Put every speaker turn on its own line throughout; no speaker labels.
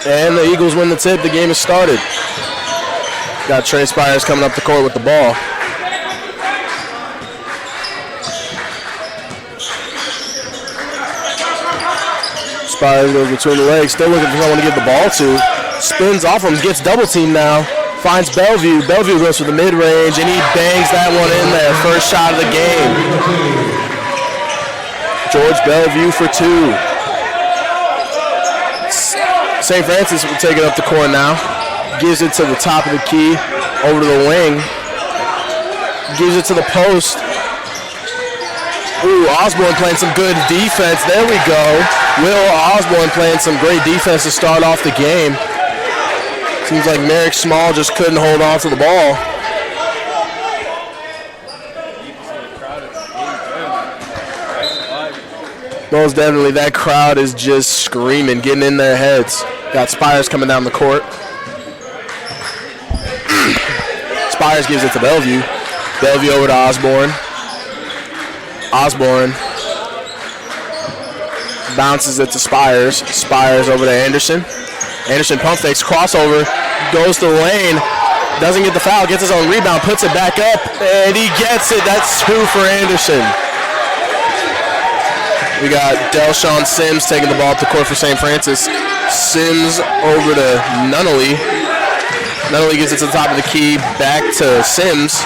And the Eagles win the tip. The game has started. Got Trey Spires coming up the court with the ball. Spires goes between the legs, still looking for someone to give the ball to. Spins off him, gets double teamed now. Finds Bellevue. Bellevue goes for the mid-range, and he bangs that one in there. First shot of the game. George Bellevue for 2. St. Francis will take it up the court now. Gives it to the top of the key, over to the wing. Gives it to the post. Ooh, Osborne playing some good defense. There we go. Will Osborne playing some great defense to start off the game. Seems like Merrick Small just couldn't hold on to the ball. Most definitely, that crowd is just screaming, getting in their heads. Got Spires coming down the court. Spires gives it to Bellevue. Bellevue over to Osborne. Osborne bounces it to Spires. Spires over to Anderson. Anderson pump fakes, crossover, goes to the lane, doesn't get the foul, gets his own rebound, puts it back up, and he gets it. That's 2 for Anderson. We got Delshawn Sims taking the ball up the court for St. Francis. Sims over to Nunnally. Nunnally gets it to the top of the key, back to Sims.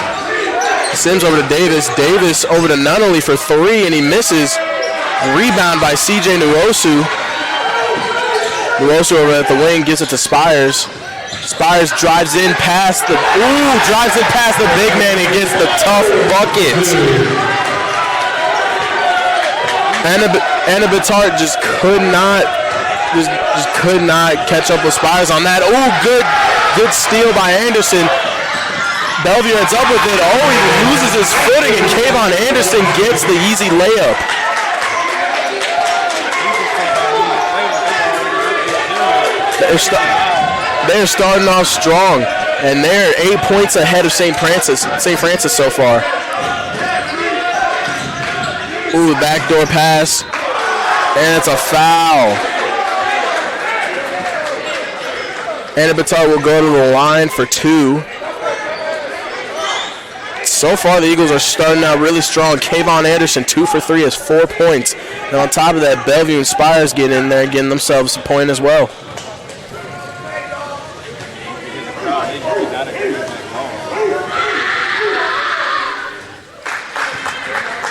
Sims over to Davis. Davis over to Nunnally for 3, and he misses. Rebound by CJ Nwosu. Nwosu over at the wing gives it to Spires. Spires drives in past the big man and gets the tough bucket. Anna Bittart just could not catch up with Spires on that. Oh, good steal by Anderson. Bellevue ends up with it. Oh, he loses his footing, and Kayvon Anderson gets the easy layup. They're starting off strong, and they're 8 points ahead of St. Francis so far. Ooh, backdoor pass, and it's a foul. Anna Bittart will go to the line for 2. So far, the Eagles are starting out really strong. Kayvon Anderson, 2 for 3, has 4 points. And on top of that, Bellevue and Spires get in there, getting themselves a point as well.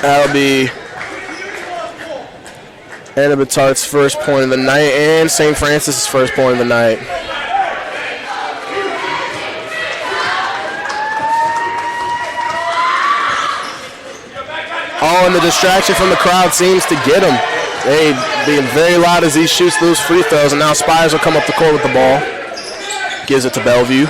That'll be Anna Bittart's first point of the night and St. Francis' first point of the night. Oh, and the distraction from the crowd seems to get him. They being very loud as he shoots those free throws, and now Spires will come up the court with the ball. Gives it to Bellevue.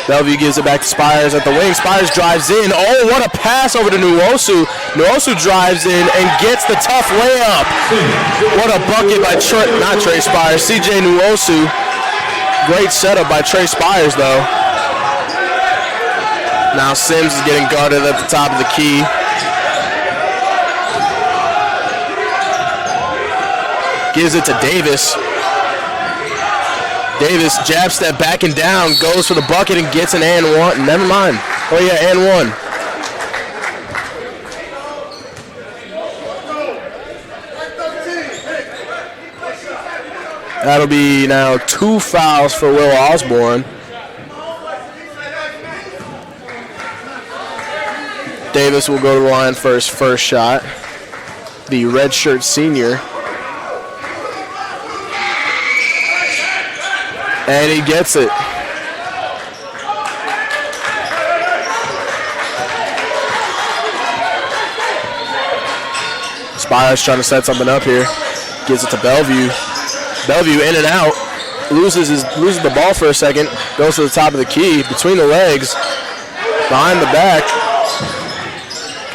Bellevue gives it back to Spires at the wing. Spires drives in. Oh, what a pass over to Nwosu. Nwosu drives in and gets the tough layup. What a bucket by Trey Spires, CJ Nwosu. Great setup by Trey Spires, though. Now Sims is getting guarded at the top of the key. Gives it to Davis. Davis jab step back and down, goes for the bucket and gets an and one. Never mind. Oh yeah, and one. That'll be now 2 fouls for Will Osborne. Davis will go to the line for his first shot. The redshirt senior. And he gets it. Spires trying to set something up here. Gives it to Bellevue. Bellevue in and out. Loses the ball for a second. Goes to the top of the key. Between the legs. Behind the back.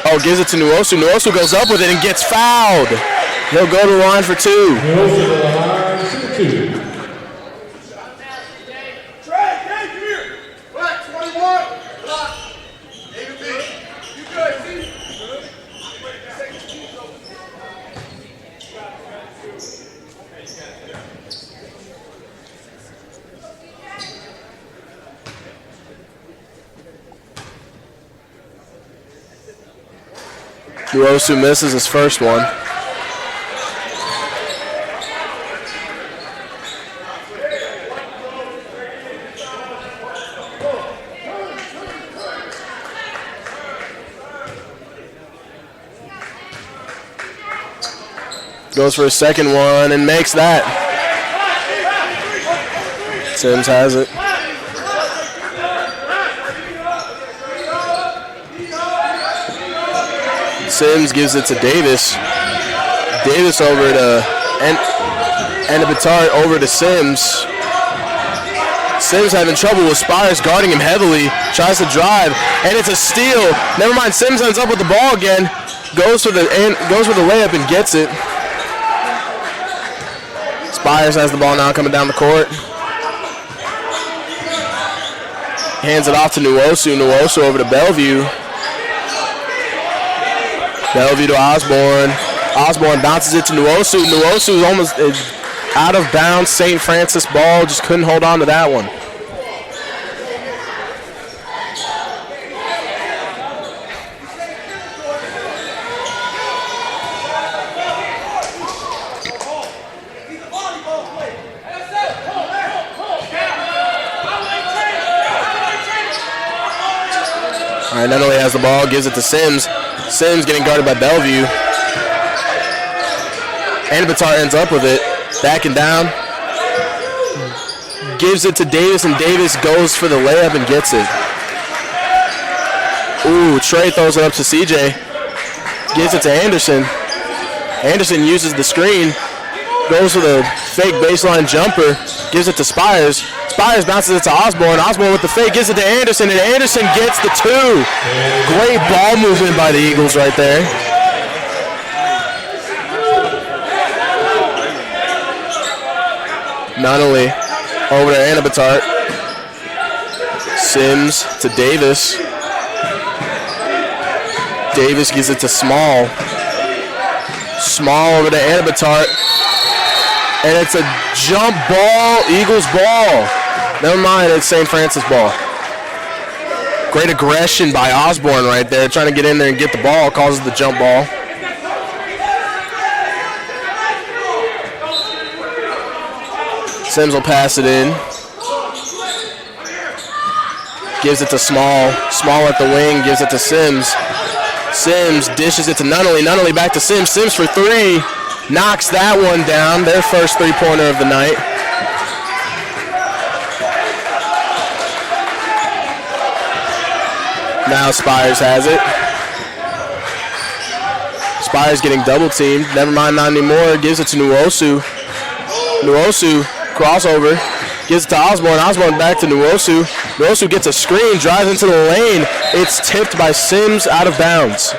Oh, gives it to Nwosu. Nwosu goes up with it and gets fouled. He'll go to the line for 2. Nuosu misses his first one. Goes for his second one and makes that. Sims has it. Sims gives it to Davis. Davis over to Anabitar over to Sims. Sims having trouble with Spires guarding him heavily. Tries to drive, and it's a steal. Never mind, Sims ends up with the ball again. Goes for the layup and gets it. Spires has the ball now coming down the court. Hands it off to Nuosu. Nuosu over to Bellevue. Bellevue to Osborne. Osborne bounces it to Nuosu. Nuosu is almost out of bounds. St. Francis ball. Just couldn't hold on to that one. All right, Nunnally has the ball, gives it to Sims. Sims getting guarded by Bellevue. Anabitar ends up with it, backing down. Gives it to Davis, and Davis goes for the layup and gets it. Ooh, Trey throws it up to CJ. Gives it to Anderson. Anderson uses the screen. Goes for the fake baseline jumper. Gives it to Spires. Spires bounces it to Osborne. Osborne with the fake gives it to Anderson, and Anderson gets the two. Great ball movement by the Eagles right there. Nunnally over to Anabitar. Sims to Davis. Davis gives it to Small. Small over to Anabitar. And it's a jump ball, Eagles ball. Never mind, it's St. Francis ball. Great aggression by Osborne right there, trying to get in there and get the ball, causes the jump ball. Sims will pass it in. Gives it to Small. Small at the wing, gives it to Sims. Sims dishes it to Nunnally. Nunnally back to Sims. Sims for three. Knocks that one down. Their first three-pointer of the night. Now Spires has it. Spires getting double-teamed. Never mind, not anymore. Gives it to Nuosu. Nuosu, crossover. Gives it to Osborne. Osborne back to Nuosu. Nuosu gets a screen, drives into the lane. It's tipped by Sims out of bounds.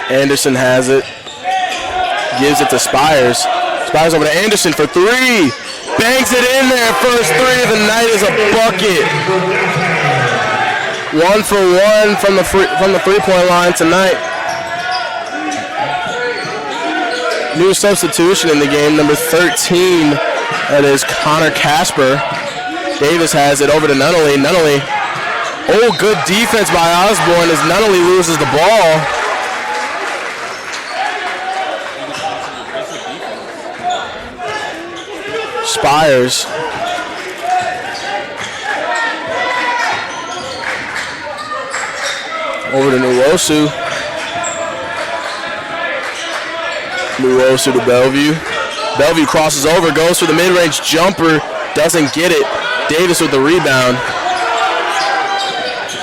Anderson has it. Gives it to Spires. Spires over to Anderson for three. Bangs it in there. First three of the night is a bucket. 1 for 1 from the three-point line tonight. New substitution in the game, number 13. That is Connor Casper. Davis has it over to Nunnally. Nunnally. Oh, good defense by Osborne as Nunnally loses the ball. Spires. Over to Nuosu. Nuosu to Bellevue. Bellevue crosses over, goes for the mid-range jumper, doesn't get it. Davis with the rebound.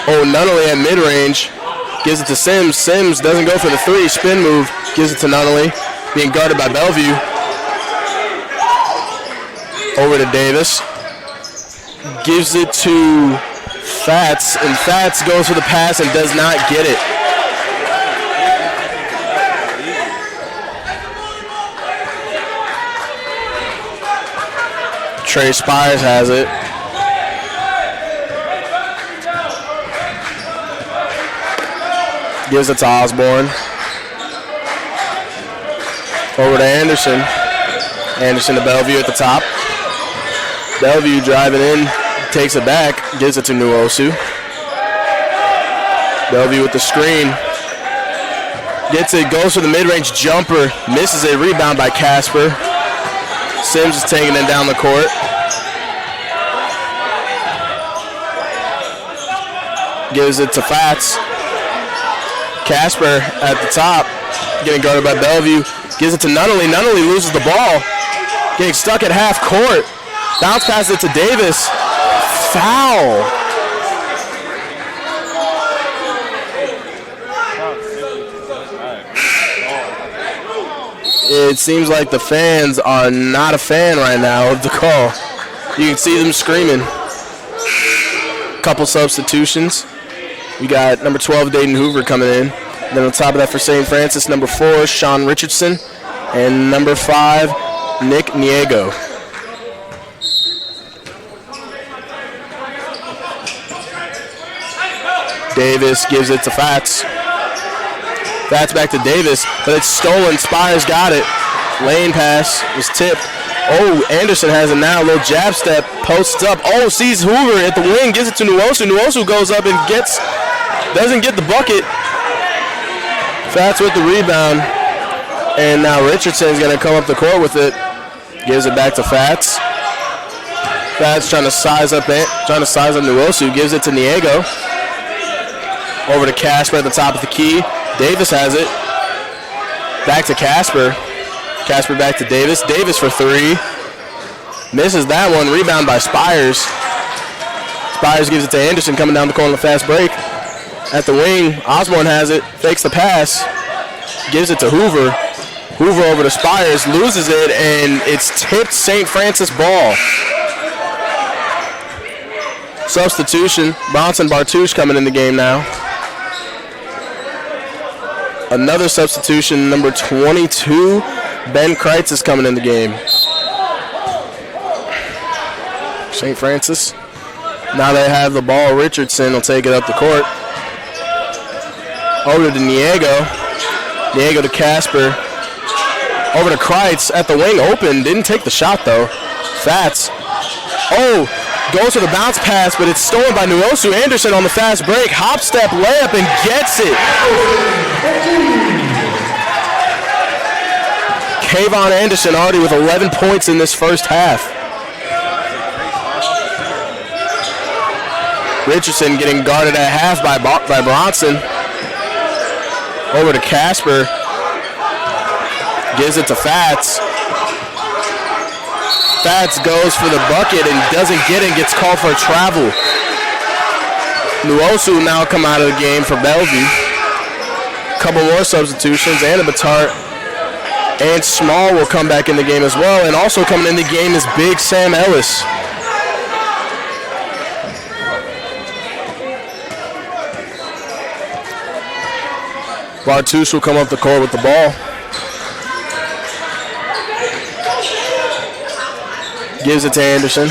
Oh, Nunnally at mid-range. Gives it to Sims. Sims doesn't go for the three. Spin move. Gives it to Nunnally. Being guarded by Bellevue. Over to Davis. Gives it to Fats. And Fats goes for the pass and does not get it. Trey Spires has it. Gives it to Osborne. Over to Anderson. Anderson to Bellevue at the top. Bellevue driving in, takes it back, gives it to Nuosu. Bellevue with the screen. Gets it, goes for the mid-range jumper, misses it, rebound by Casper. Sims is taking it down the court. Gives it to Fats. Casper at the top, getting guarded by Bellevue. Gives it to Nunnally. Nunnally loses the ball. Getting stuck at half court. Bounce pass it to Davis. Foul. It seems like the fans are not a fan right now of the call. You can see them screaming. Couple substitutions. We got number 12, Dayton Hoover, coming in. And then on top of that for St. Francis, number 4, Sean Richardson. And number 5, Nick Niego. Davis gives it to Fats. Fats back to Davis, but it's stolen. Spires got it. Lane pass was tipped. Oh, Anderson has it now. A little jab step, posts up. Oh, sees Hoover at the wing, gives it to Nuosu. Nuosu goes up and doesn't get the bucket. Fats with the rebound. And now Richardson's going to come up the court with it. Gives it back to Fats. Fats trying to size up Nuosu. Gives it to Niego. Over to Casper at the top of the key. Davis has it. Back to Casper. Casper back to Davis. Davis for 3. Misses that one. Rebound by Spires. Spires gives it to Anderson coming down the corner on the fast break. At the wing, Osborne has it. Fakes the pass. Gives it to Hoover. Hoover over to Spires. Loses it, and it's tipped St. Francis ball. Substitution. Bronson Bartouche coming in the game now. Another substitution, number 22, Ben Kreitz is coming in the game. St. Francis. Now they have the ball. Richardson will take it up the court. Over to Niego. Niego to Casper. Over to Kreitz at the wing. Open. Didn't take the shot, though. Fats. Oh, goes for the bounce pass, but it's stolen by Nuosu. Anderson on the fast break. Hop step layup and gets it. Kayvon Anderson already with 11 points in this first half. Richardson getting guarded at half by Bronson. Over to Casper. Gives it to Fats. Fats goes for the bucket and doesn't get it, gets called for a travel. Nuosu now come out of the game for Bellevue. Couple more substitutions. Anna Batart and Small will come back in the game as well. And also coming in the game is Big Sam Ellis. Bartouche will come up the court with the ball. Gives it to Anderson.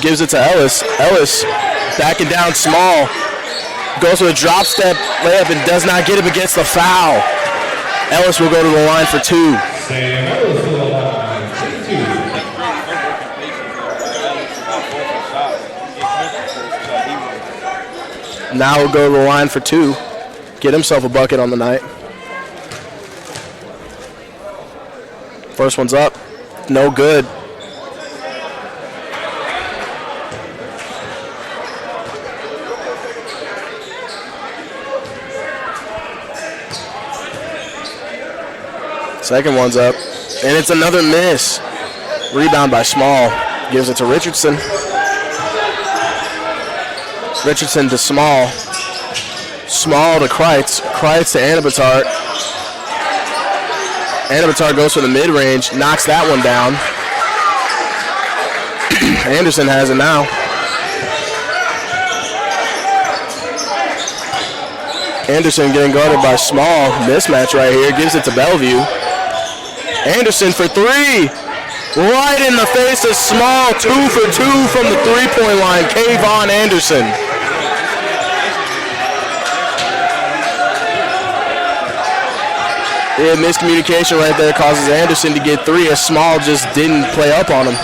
Gives it to Ellis. Ellis backing down Small. Goes for a drop step layup and does not get it, but gets the foul. Ellis will go to the line for 2. Now he'll go to the line for 2. Get himself a bucket on the night. First one's up. No good. Second one's up. And it's another miss. Rebound by Small. Gives it to Richardson. Richardson to Small. Small to Kreitz. Kreitz to Anabatart. Anabatart goes for the mid-range. Knocks that one down. Anderson has it now. Anderson getting guarded by Small. Mismatch right here. Gives it to Bellevue. Anderson for 3. Right in the face of Small. 2 for 2 from the three-point line. Kayvon Anderson. Yeah, miscommunication right there causes Anderson to get 3 as Small just didn't play up on him.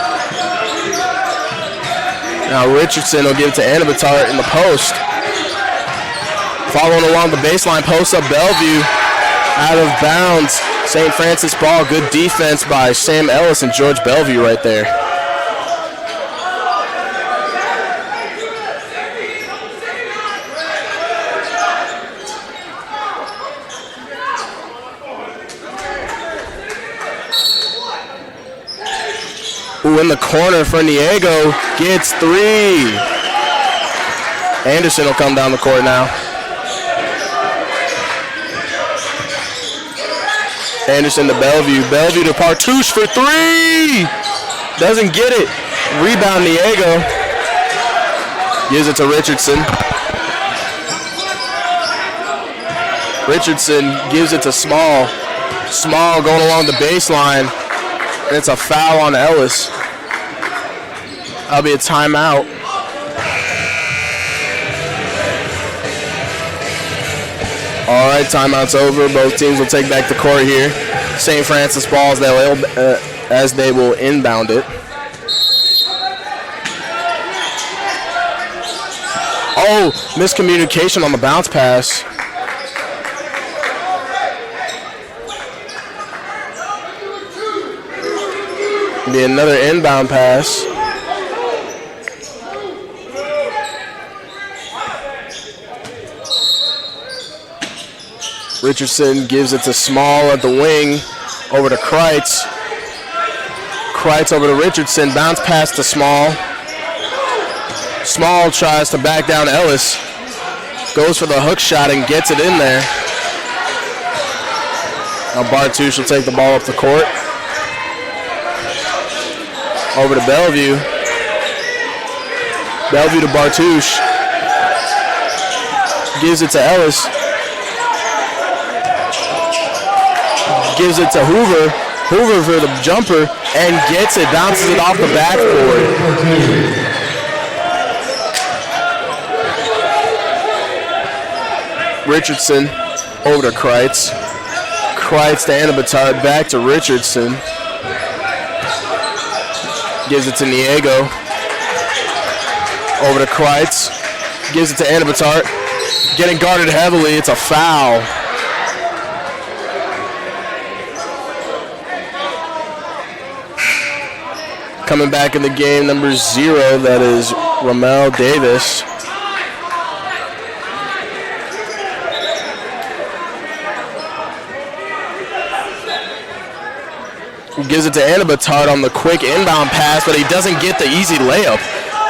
Now Richardson will give it to Anabatart in the post. Following along the baseline, post up Bellevue. Out of bounds. St. Francis ball. Good defense by Sam Ellis and George Bellevue right there. Ooh, in the corner for Niego, gets 3. Anderson will come down the court now. Anderson to Bellevue, Bellevue to Partouche for 3! Doesn't get it. Rebound Niego. Gives it to Richardson. Richardson gives it to Small. Small going along the baseline. And it's a foul on Ellis. That'll be a timeout. All right, timeout's over. Both teams will take back the court here. St. Francis balls as they will inbound it. Oh, miscommunication on the bounce pass. Be another inbound pass. Richardson gives it to Small at the wing, over to Kreitz. Kreitz over to Richardson, bounce pass to Small. Small tries to back down Ellis. Goes for the hook shot and gets it in there. Now Partouche will take the ball up the court. Over to Bellevue. Bellevue to Partouche. Gives it to Ellis. Gives it to Hoover. Hoover for the jumper and gets it. Bounces it off the backboard. Richardson over to Kreitz. Kreitz to Anabatard. Back to Richardson. Gives it to Niego. Over to Kreitz. Gives it to Anabatart. Getting guarded heavily. It's a foul. Coming back in the game, number 0, that is Ramel Davis. Gives it to Anabatard on the quick inbound pass, but he doesn't get the easy layup.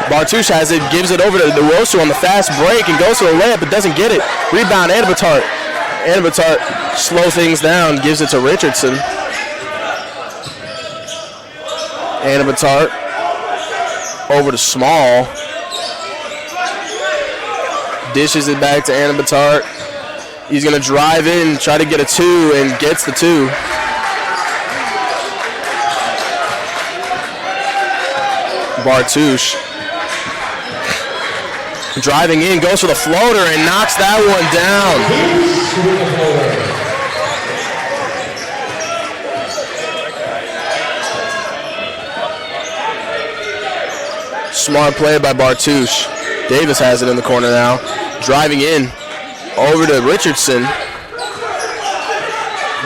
Partouche has it, gives it over to DeRosa on the fast break and goes for a layup, but doesn't get it. Rebound, Anabatard. Anabatard slow things down, gives it to Richardson. Anabatard over to Small. Dishes it back to Anabatard. He's going to drive in, try to get a 2, and gets the 2. Partouche driving in, goes for the floater and knocks that one down. Smart play by Partouche. Davis has it in the corner now. Driving in, over to Richardson.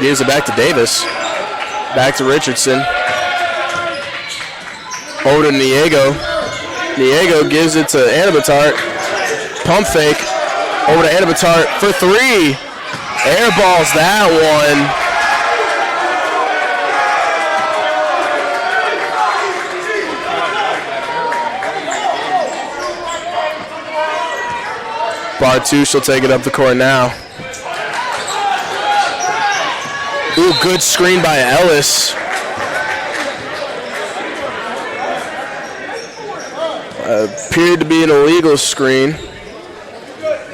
Gives it back to Davis. Back to Richardson. Over to Niego. Niego gives it to Anabatart. Pump fake. Over to Anabatart for 3. Airballs that one. Partouche will take it up the court now. Ooh, good screen by Ellis. Appeared to be an illegal screen.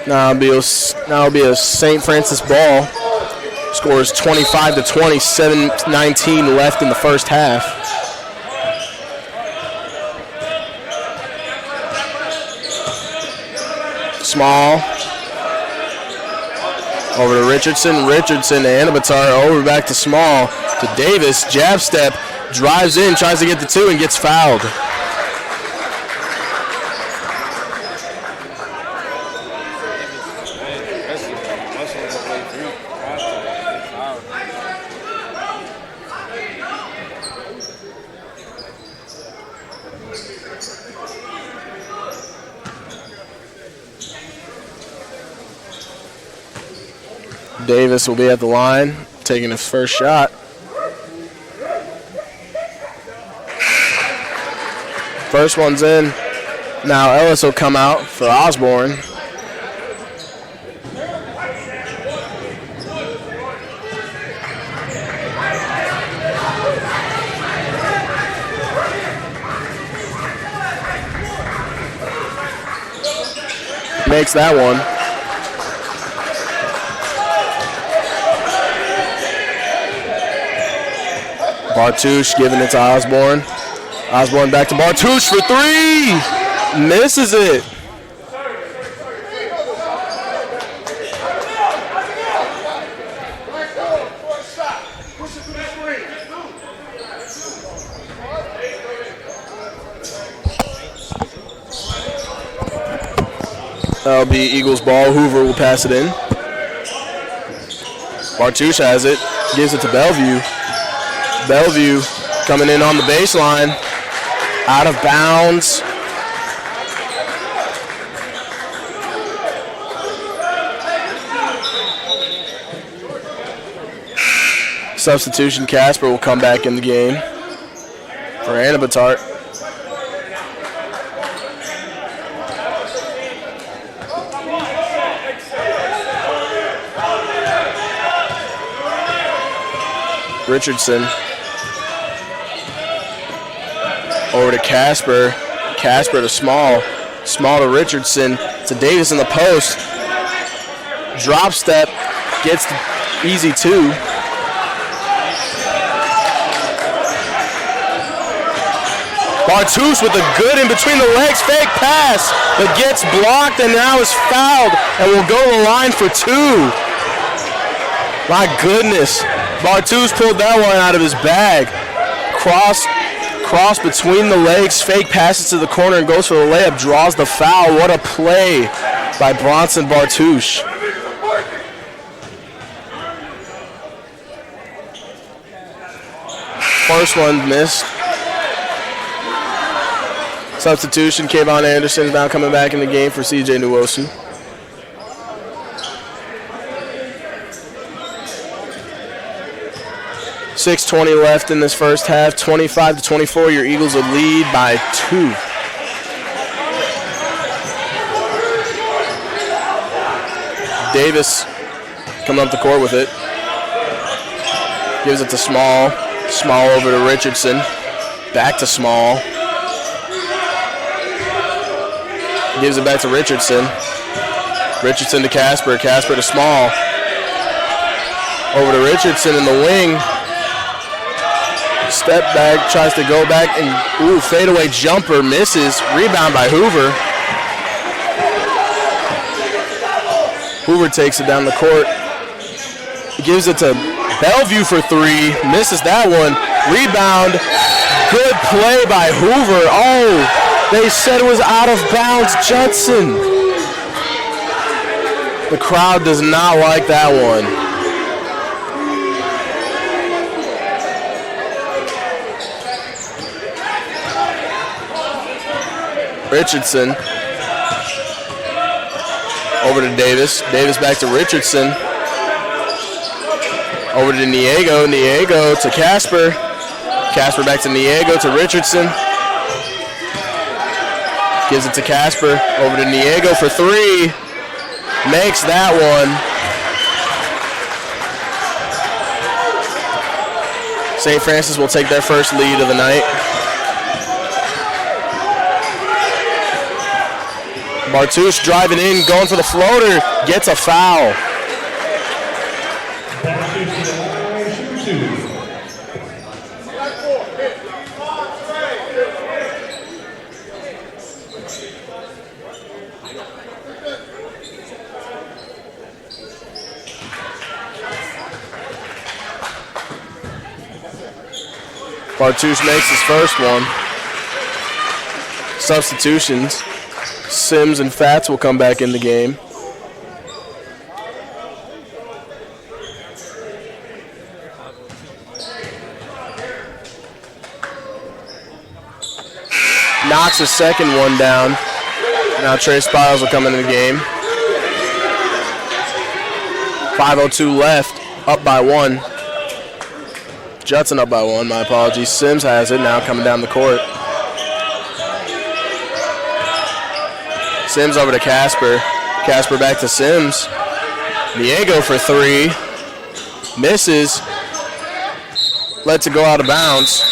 Now it'll be a St. Francis ball. Scores 25-20, 7:19 left in the first half. Small Over to Richardson. Richardson to Anabatar. Over back to Small. To Davis. Jab step. Drives in. Tries to get the 2 and gets fouled. Davis will be at the line, taking his first shot. First one's in. Now Ellis will come out for Osborne. Makes that one. Bartouche giving it to Osborne. Osborne back to Bartouche for 3. Misses it. That'll be Eagles ball. Hoover will pass it in. Bartouche has it. Gives it to Bellevue. Bellevue coming in on the baseline. Out of bounds. Substitution, Casper will come back in the game for Anabatart. Richardson. Over to Casper. Casper to Small. Small to Richardson. To Davis in the post. Drop step. Gets the easy 2. Bartouche with a good in between the legs. Fake pass. But gets blocked and now is fouled. And will go to the line for 2. My goodness. Bartouche pulled that one out of his bag. Cross between the legs, fake passes to the corner and goes for the layup, draws the foul. What a play by Bronson Bartouche. First one missed. Substitution, Kayvon Anderson is now coming back in the game for CJ Nwosu. 6:20 left in this first half. 25-24. Your Eagles will lead by 2. Davis coming up the court with it. Gives it to Small. Small over to Richardson. Back to Small. Gives it back to Richardson. Richardson to Casper. Casper to Small. Over to Richardson in the wing. Step back, tries to go back, and fadeaway jumper, misses. Rebound by Hoover. Hoover takes it down the court. Gives it to Bellevue for 3, misses that one. Rebound, good play by Hoover. Oh, they said it was out of bounds. Judson. The crowd does not like that one. Richardson. Over to Davis. Davis back to Richardson. Over to Niego. Niego to Casper. Casper back to Niego to Richardson. Gives it to Casper. Over to Niego for 3. Makes that one. St. Francis will take their first lead of the night. Bartouche driving in, going for the floater, gets a foul. Bartusz makes his first one. Substitutions. Sims and Fats will come back in the game. Knocks the second one down. Now Trey Spiles will come into the game. 5:02 left, up by 1. Judson up by 1, my apologies. Sims has it now coming down the court. Sims over to Casper. Casper back to Sims. Diego for 3. Misses. Lets it go out of bounds.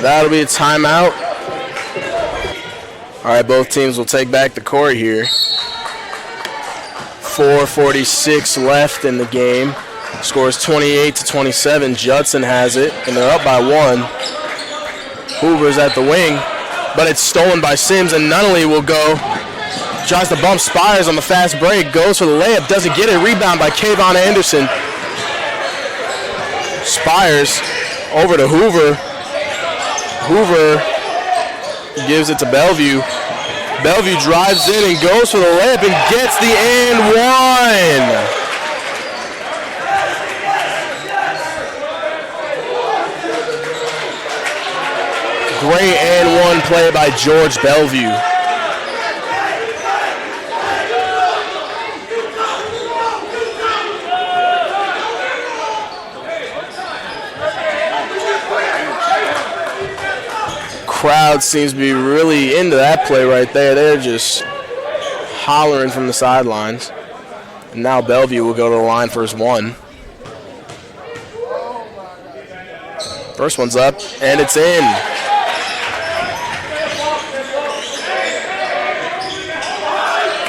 That'll be a timeout. All right, both teams will take back the court here. 4:46 left in the game. Scores 28-27. Judson has it, and they're up by 1. Hoover's at the wing, but it's stolen by Sims, and Nunnally will go. Tries to bump Spires on the fast break. Goes for the layup. Doesn't get it. Rebound by Kayvon Anderson. Spires over to Hoover. Hoover gives it to Bellevue. Bellevue drives in and goes for the layup and gets the and one. Great and one play by George Bellevue. Crowd seems to be really into that play right there. They're just hollering from the sidelines. And now Bellevue will go to the line for his one. First one's up, and it's in.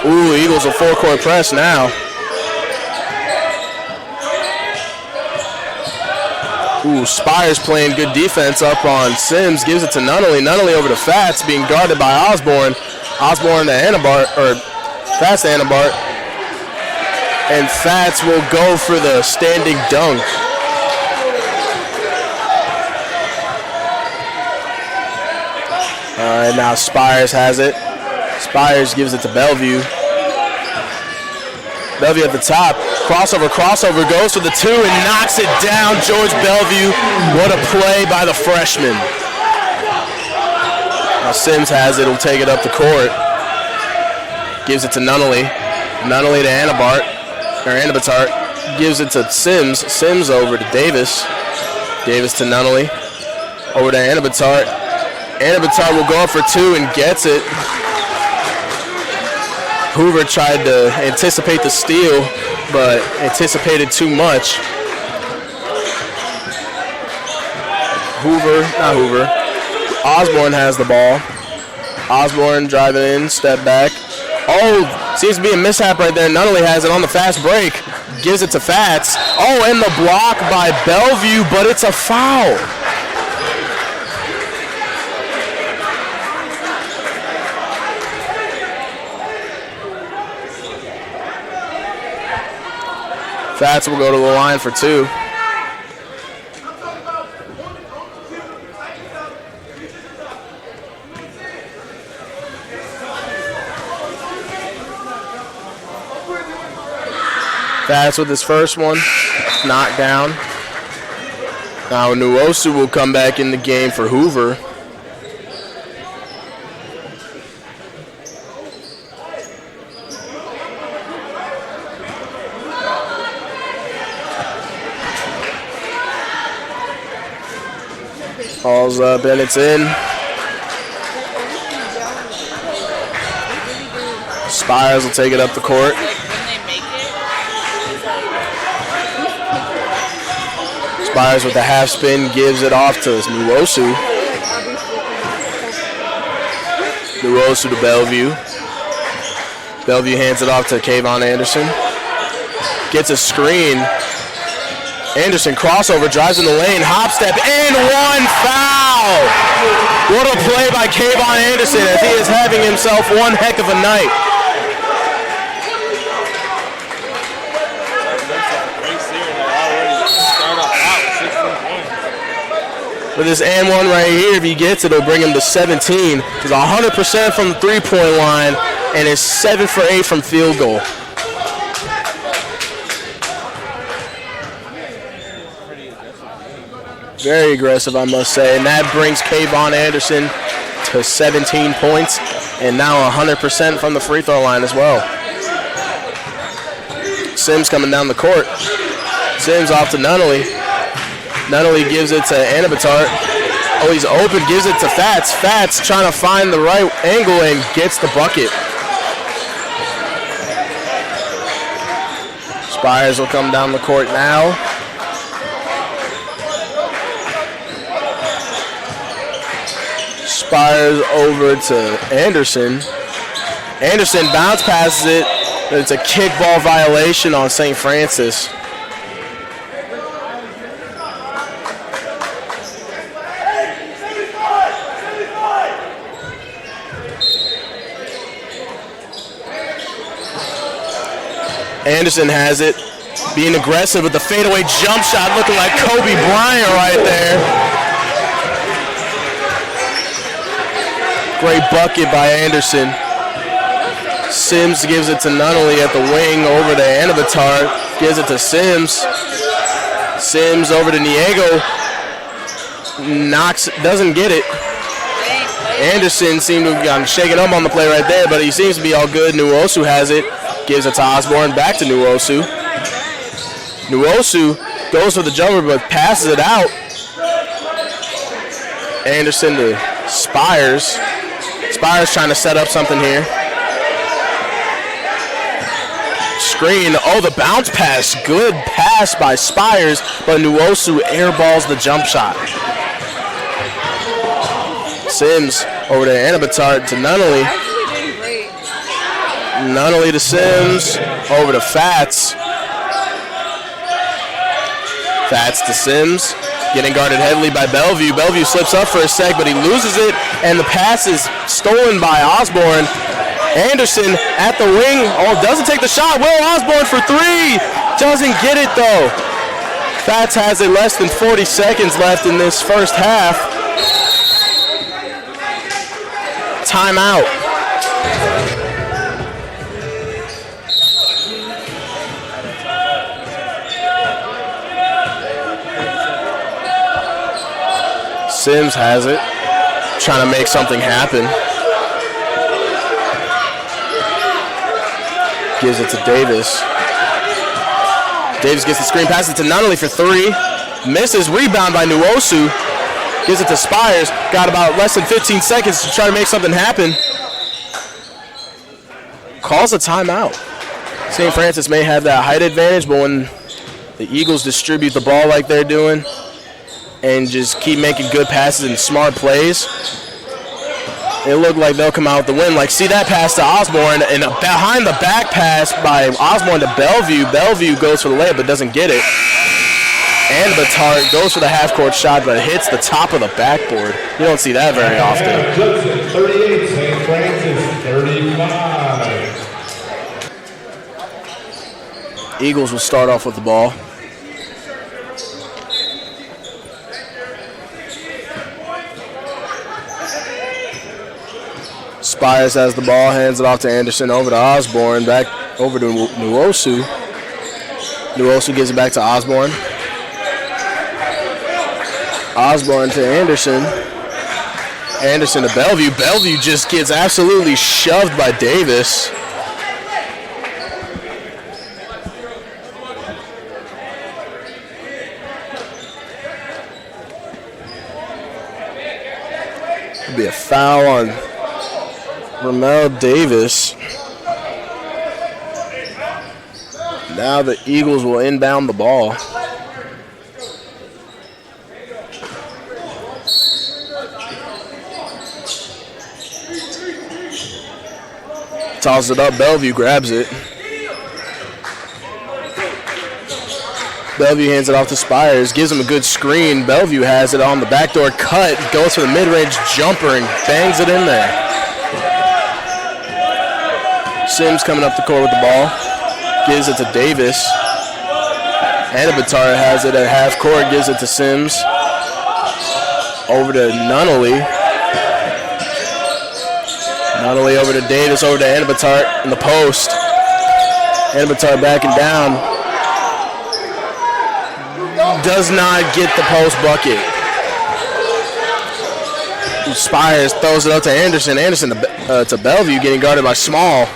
Ooh, Eagles a four-court press now. Ooh, Spires playing good defense up on Sims. Gives it to Nunnally. Nunnally over to Fats, being guarded by Osborne. Osborne to Annabart, or Fats to Annabart. And Fats will go for the standing dunk. All right, now Spires has it. Spires gives it to Bellevue. Bellevue at the top. Crossover, goes for the 2 and knocks it down. George Bellevue, what a play by the freshman. Now Sims has it, he'll take it up the court. Gives it to Nunnally. Nunnally to Anabatart. Gives it to Sims. Sims over to Davis. Davis to Nunnally. Over to Anabatart. Anabatart will go up for 2 and gets it. Hoover tried to anticipate the steal, but anticipated too much. Osborne has the ball. Osborne driving in, step back. Oh, seems to be a mishap right there. Nunnally has it on the fast break. Gives it to Fats. Oh, and the block by Bellevue, but it's a foul. Fats will go to the line for 2. Fats with his first one, knocked down. Now Nwosu will come back in the game for Hoover. Ball's up and it's in. Spires will take it up the court. Spires with the half spin, gives it off to Nwosu. Nwosu to Bellevue. Bellevue hands it off to Kayvon Anderson. Gets a screen. Anderson crossover, drives in the lane, hop step, and one foul! What a play by Kayvon Anderson as he is having himself one heck of a night. With this and one right here, if he gets it, it'll bring him to 17. He's 100% from the three-point line and is 7 for 8 from field goal. Very aggressive, I must say, and that brings Kayvon Anderson to 17 points and now 100% from the free throw line as well. Sims coming down the court. Sims off to Nunnally. Nunnally gives it to Anabatar. Oh, he's open, gives it to Fats. Fats trying to find the right angle and gets the bucket. Spires will come down the court now. Spires over to Anderson. Anderson bounce passes it, but it's a kickball violation on St. Francis. Anderson has it, being aggressive with the fadeaway jump shot, looking like Kobe Bryant right there. Great bucket by Anderson. Sims gives it to Nunnally at the wing, over to Anabatar, gives it to Sims. Sims over to Niego, doesn't get it. Anderson seemed to have gotten shaken up on the play right there, but he seems to be all good. Nuosu has it. Gives it to Osborne, back to Nuosu. Nuosu goes for the jumper, but passes it out. Anderson to Spires. Spires trying to set up something here. Screen, oh, the bounce pass. Good pass by Spires, but Nuosu airballs the jump shot. Sims over to Anabatar to Nunnally. Nunnally to Sims, over to Fats. Fats to Sims, getting guarded heavily by Bellevue. Bellevue slips up for a sec, but he loses it, and the pass is stolen by Osborne. Anderson at the wing, oh, doesn't take the shot. Will Osborne for three, doesn't get it though. Fats has it, less than 40 seconds left in this first half. Timeout. Sims has it, trying to make something happen. Gives it to Davis. Davis gets the screen, passes it to Nunnally for three. Misses, rebound by Nuosu. Gives it to Spires. Got about less than 15 seconds to try to make something happen. Calls a timeout. St. Francis may have that height advantage, but when the Eagles distribute the ball like they're doing and just keep making good passes and smart plays, it looked like they'll come out with the win. Like, see that pass to Osborne, and a behind the back pass by Osborne to Bellevue. Bellevue goes for the layup but doesn't get it. And Batard goes for the half-court shot but hits the top of the backboard. You don't see that very often.
Judson 38, St. Francis 35.
Eagles will start off with the ball. Spires has the ball, hands it off to Anderson, over to Osborne, back over to Nuosu. Nuosu gives it back to Osborne. Osborne to Anderson. Anderson to Bellevue. Bellevue just gets absolutely shoved by Davis. It'll be a foul on Ramel Davis. Now the Eagles will inbound the ball. Tosses it up, Bellevue grabs it. Bellevue hands it off to Spires, gives him a good screen. Bellevue has it on the backdoor cut, goes for the mid-range jumper and bangs it in there. Sims coming up the court with the ball. Gives it to Davis. Anabatar has it at half court, gives it to Sims. Over to Nunnally. Nunnally over to Davis, over to Anabatar in the post. Anabatar backing down. Does not get the post bucket. Spires throws it up to Anderson. Anderson to Bellevue, getting guarded by Small.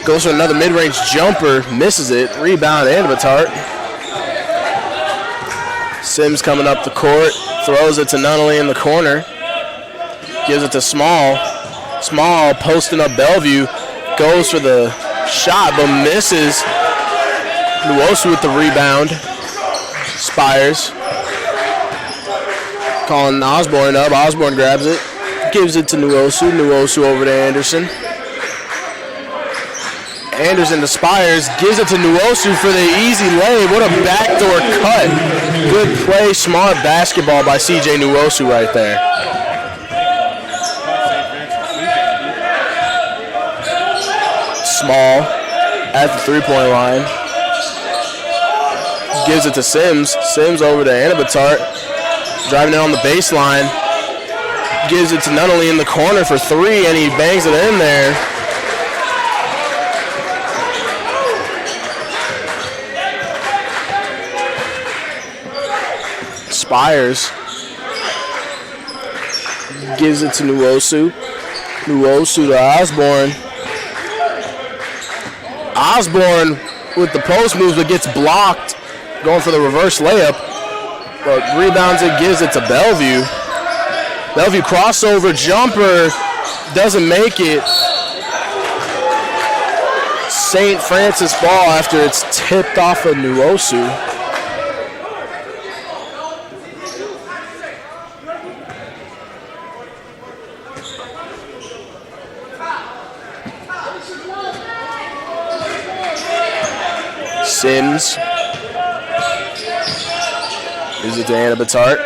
Goes for another mid-range jumper, misses it. Rebound, Anabatar. Sims coming up the court, throws it to Nunnally in the corner. Gives it to Small. Small posting up Bellevue. Goes for the shot, but misses. Nuosu with the rebound. Spires. Calling Osborne up. Osborne grabs it. Gives it to Nuosu. Nuosu over to Anderson. Anderson to Spires. Gives it to Nuosu for the easy lay. What a backdoor cut. Good play. Smart basketball by CJ Nuosu right there. Small at the three-point line. Gives it to Sims. Sims over to Anabatar. Driving it on the baseline. Gives it to Nunnally in the corner for three, and he bangs it in there. Spires. Gives it to Nuosu. Nuosu to Osborne. Osborne with the post moves, but gets blocked. Going for the reverse layup. But rebounds it, gives it to Bellevue. Bellevue crossover jumper. Doesn't make it. St. Francis ball after it's tipped off of Nuosu. Sims. Gives it to Anabatar.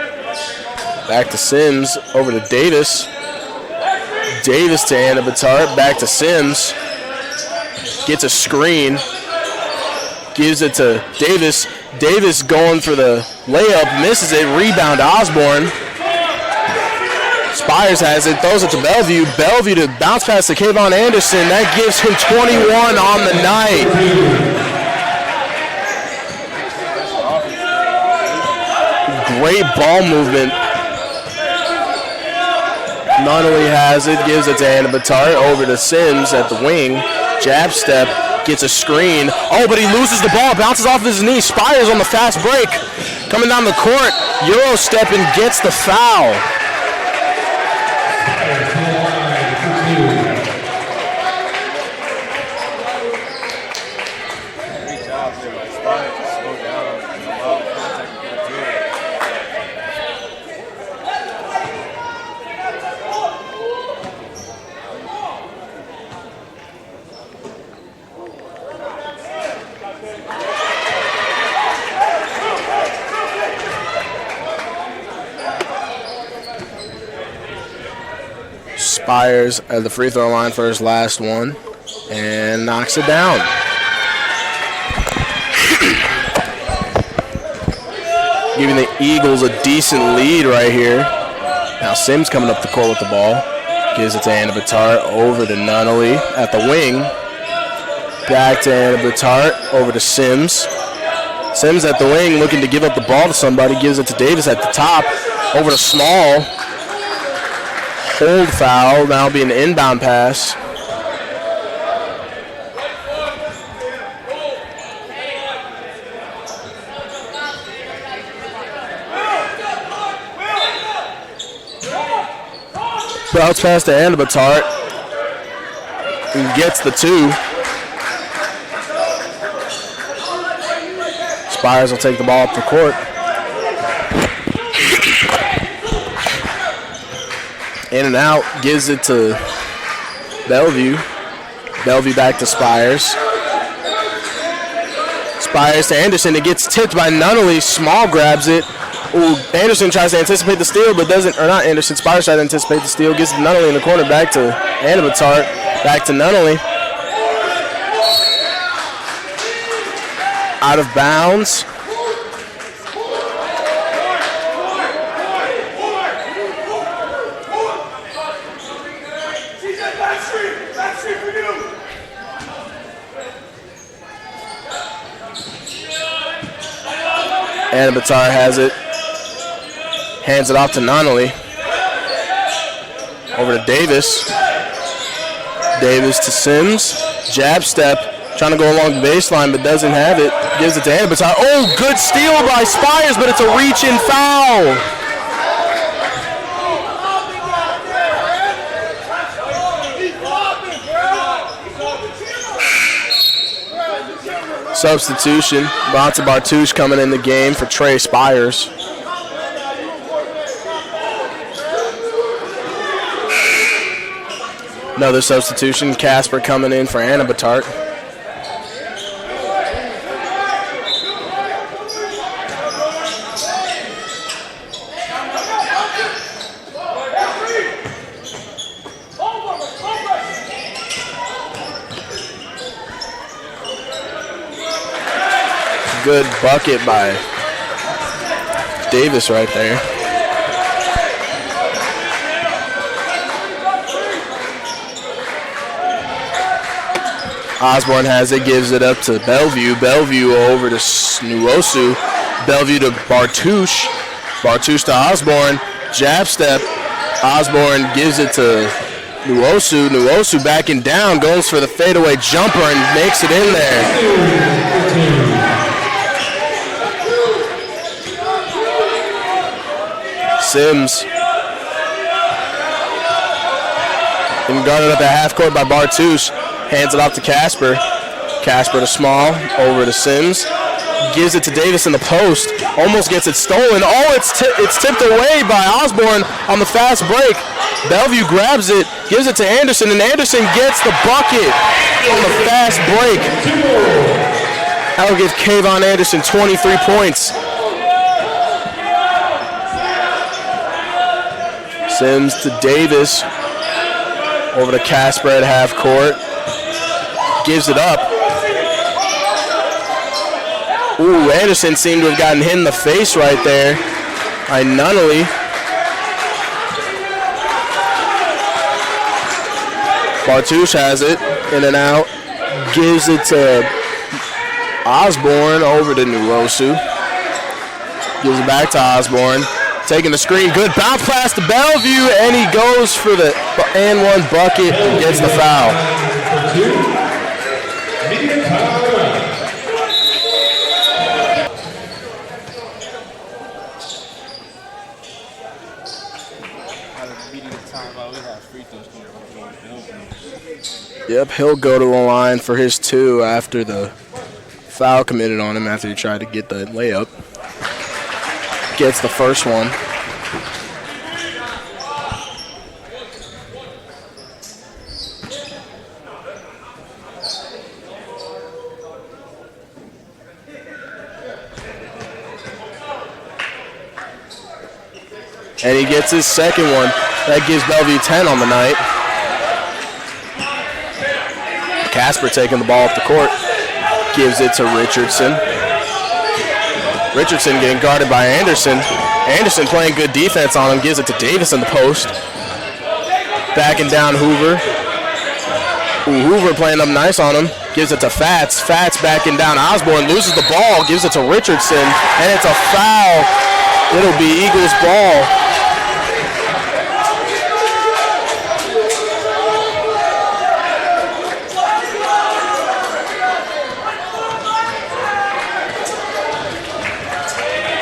Back to Sims. Over to Davis. Davis to Anabatar. Back to Sims. Gets a screen. Gives it to Davis. Davis going for the layup. Misses it. Rebound to Osborne. Spires has it. Throws it to Bellevue. Bellevue to bounce pass to Kayvon Anderson. That gives him 21 on the night. Great ball movement. Nunnally has it, gives it to Anabatar, over to Sims at the wing. Jab step, gets a screen. Oh, but he loses the ball, bounces off his knee. Spires on the fast break. Coming down the court, Euro step and gets the foul. Spires at the free throw line for his last one and knocks it down. Giving the Eagles a decent lead right here. Now Sims coming up the court with the ball. Gives it to Anabatar, over to Nunnally at the wing. Back to Anabatar, over to Sims. Sims at the wing looking to give up the ball to somebody. Gives it to Davis at the top, over to Small. Hold foul, now be an inbound pass. Bounce pass to Anabatar. He gets the two. Spires will take the ball up the court. In and out, gives it to Bellevue. Bellevue back to Spires. Spires to Anderson. It gets tipped by Nunnally. Small grabs it. Ooh, Anderson tries to anticipate the steal, but doesn't, or not Anderson. Spires tries to anticipate the steal. Gets Nunnally in the corner. Back to Anabatar. Back to Nunnally. Out of bounds. Anabatar has it. Hands it off to Nonnelly. Over to Davis. Davis to Sims. Jab step. Trying to go along the baseline, but doesn't have it. Gives it to Anabatar. Oh, good steal by Spires, but it's a reach-in foul. Substitution. Bonta Bartouche coming in the game for Trey Spires. Another substitution. Casper coming in for Anabatar. Good bucket by Davis right there. Osborne has it, gives it up to Bellevue. Bellevue over to Nuosu. Bellevue to Bartouche. Bartouche to Osborne. Jab step. Osborne gives it to Nuosu. Nuosu backing down, goes for the fadeaway jumper and makes it in there. Sims. Been guarded up at half court by Bartouche. Hands it off to Casper. Casper to Small. Over to Sims. Gives it to Davis in the post. Almost gets it stolen. Oh, it's tipped away by Osborne on the fast break. Bellevue grabs it. Gives it to Anderson. And Anderson gets the bucket on the fast break. That'll give Kayvon Anderson 23 points. Sims to Davis. Over to Casper at half court. Gives it up. Ooh, Anderson seemed to have gotten hit in the face right there by Nunnelly. Bartouche has it. In and out. Gives it to Osborne. Over to Nuosu. Gives it back to Osborne. Taking the screen, good bounce pass to Bellevue, and he goes for the and one bucket and gets the foul. Yep, he'll go to the line for his two after the foul committed on him after he tried to get the layup. Gets the first one. And he gets his second one. That gives Bellevue 10 on the night. Casper taking the ball up the court. Gives it to Richardson. Richardson getting guarded by Anderson. Anderson playing good defense on him. Gives it to Davis in the post. Backing down Hoover. Ooh, Hoover playing up nice on him. Gives it to Fats. Fats backing down Osborne. Loses the ball. Gives it to Richardson. And it's a foul. It'll be Eagles ball.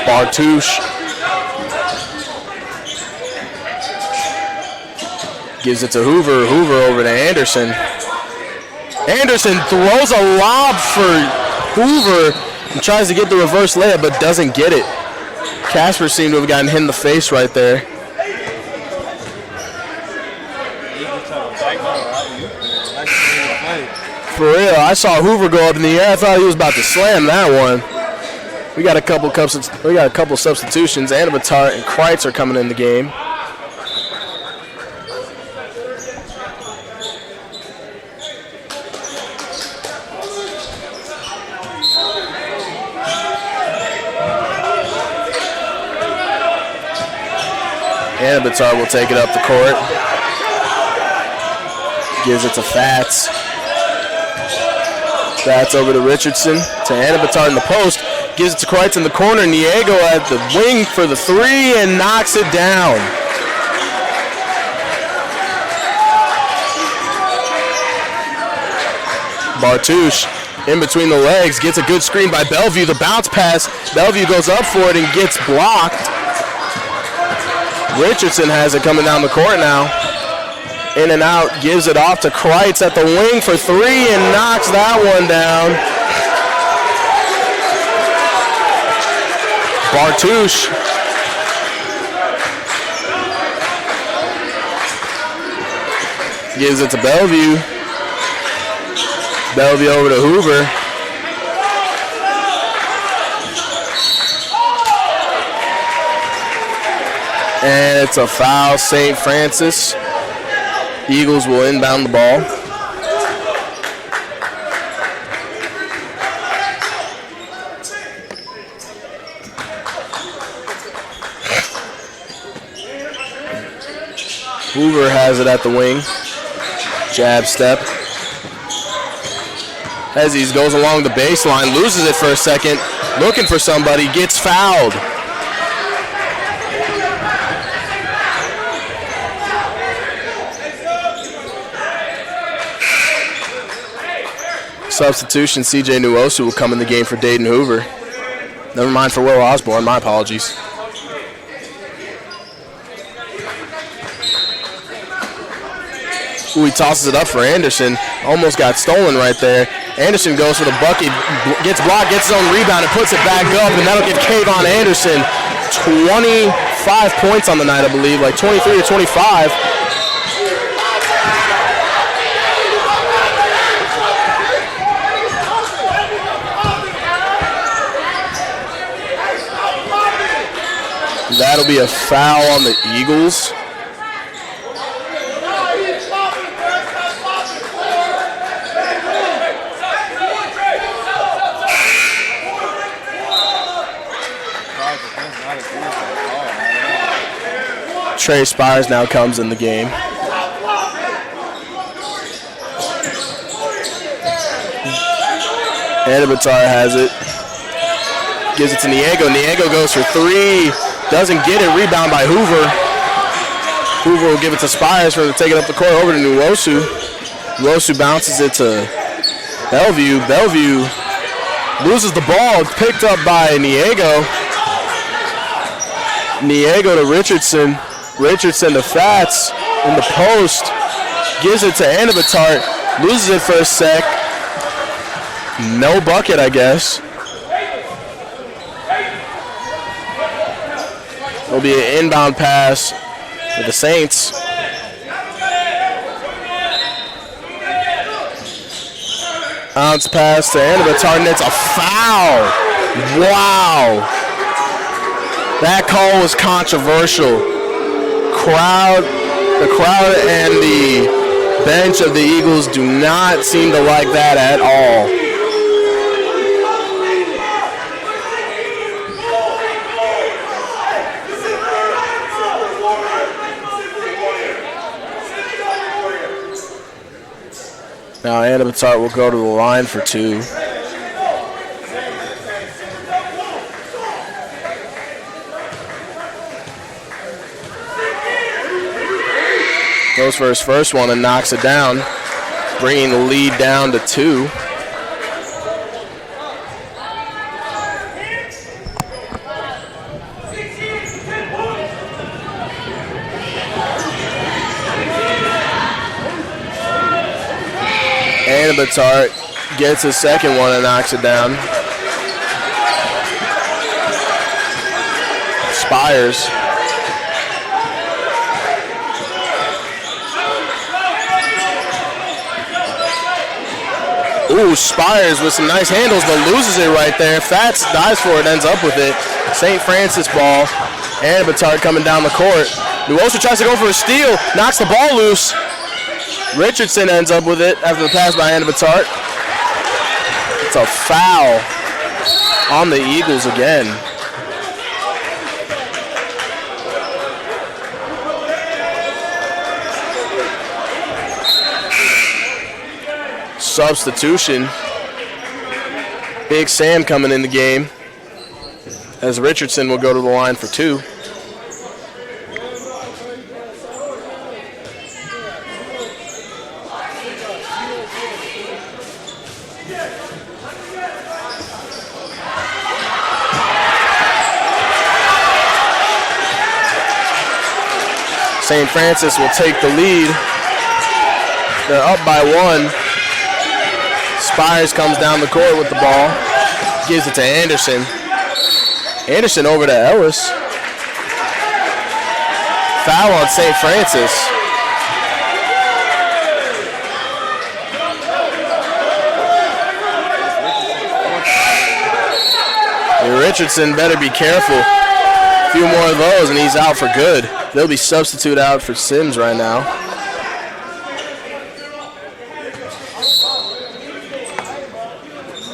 Bartouche gives it to Hoover. Hoover over to Anderson. Anderson throws a lob for Hoover and tries to get the reverse layup but doesn't get it. Casper seemed to have gotten hit in the face right there. For real, I saw Hoover go up in the air. I thought he was about to slam that one. We got a couple substitutions. Anabatar and Kreitz are coming in the game. Anabatar will take it up the court. Gives it to Fats. Fats over to Richardson. To Anabatar in the post. Gives it to Kreitz in the corner. Niego at the wing for the three and knocks it down. Bartush in between the legs, gets a good screen by Bellevue. The bounce pass, Bellevue goes up for it and gets blocked. Richardson has it coming down the court now. In and out, gives it off to Kreitz at the wing for three and knocks that one down. Bartush gives it to Bellevue. Bellevue over to Hoover. And it's a foul, St. Francis. Eagles will inbound the ball. Hoover has it at the wing. Jab step. Hezzies goes along the baseline, loses it for a second, looking for somebody, gets fouled. Substitution, CJ Nuosu will come in the game for Dayton Hoover. Never mind for Will Osborne, my apologies. Ooh, he tosses it up for Anderson. Almost got stolen right there. Anderson goes for the bucket, gets blocked, gets his own rebound, and puts it back up, and that'll give Kayvon Anderson 25 points on the night, I believe, like 23 or 25. That'll be a foul on the Eagles. Trey Spires now comes in the game. Anabatar has it. Gives it to Niego. Niego goes for three. Doesn't get it. Rebound by Hoover. Hoover will give it to Spires for to take it up the court over to Nuosu. Nuosu bounces it to Bellevue. Bellevue loses the ball. Picked up by Niego. Niego to Richardson. Richardson to Fats in the post. Gives it to Anabatar. Loses it for a sec. No bucket, I guess. It'll be an inbound pass for the Saints. Bounce pass to Anabatar, and it's a foul. Wow. That call was controversial. The crowd and the bench of the Eagles do not seem to like that at all. Now Anabatar will go to the line for two. Goes for his first one and knocks it down, bringing the lead down to two. Anabatar gets his second one and knocks it down. Spires. Ooh, Spires with some nice handles, but loses it right there. Fats dives for it, ends up with it. St. Francis ball. Anabatar coming down the court. Nuosu tries to go for a steal, knocks the ball loose. Richardson ends up with it after the pass by Anabatar. It's a foul on the Eagles again. Substitution. Big Sam coming in the game as Richardson will go to the line for 2. St. Francis will take the lead. They're up by 1. Spires comes down the court with the ball. Gives it to Anderson. Anderson over to Ellis. Foul on St. Francis. And Richardson better be careful. A few more of those and he's out for good. They'll be substitute out for Sims right now.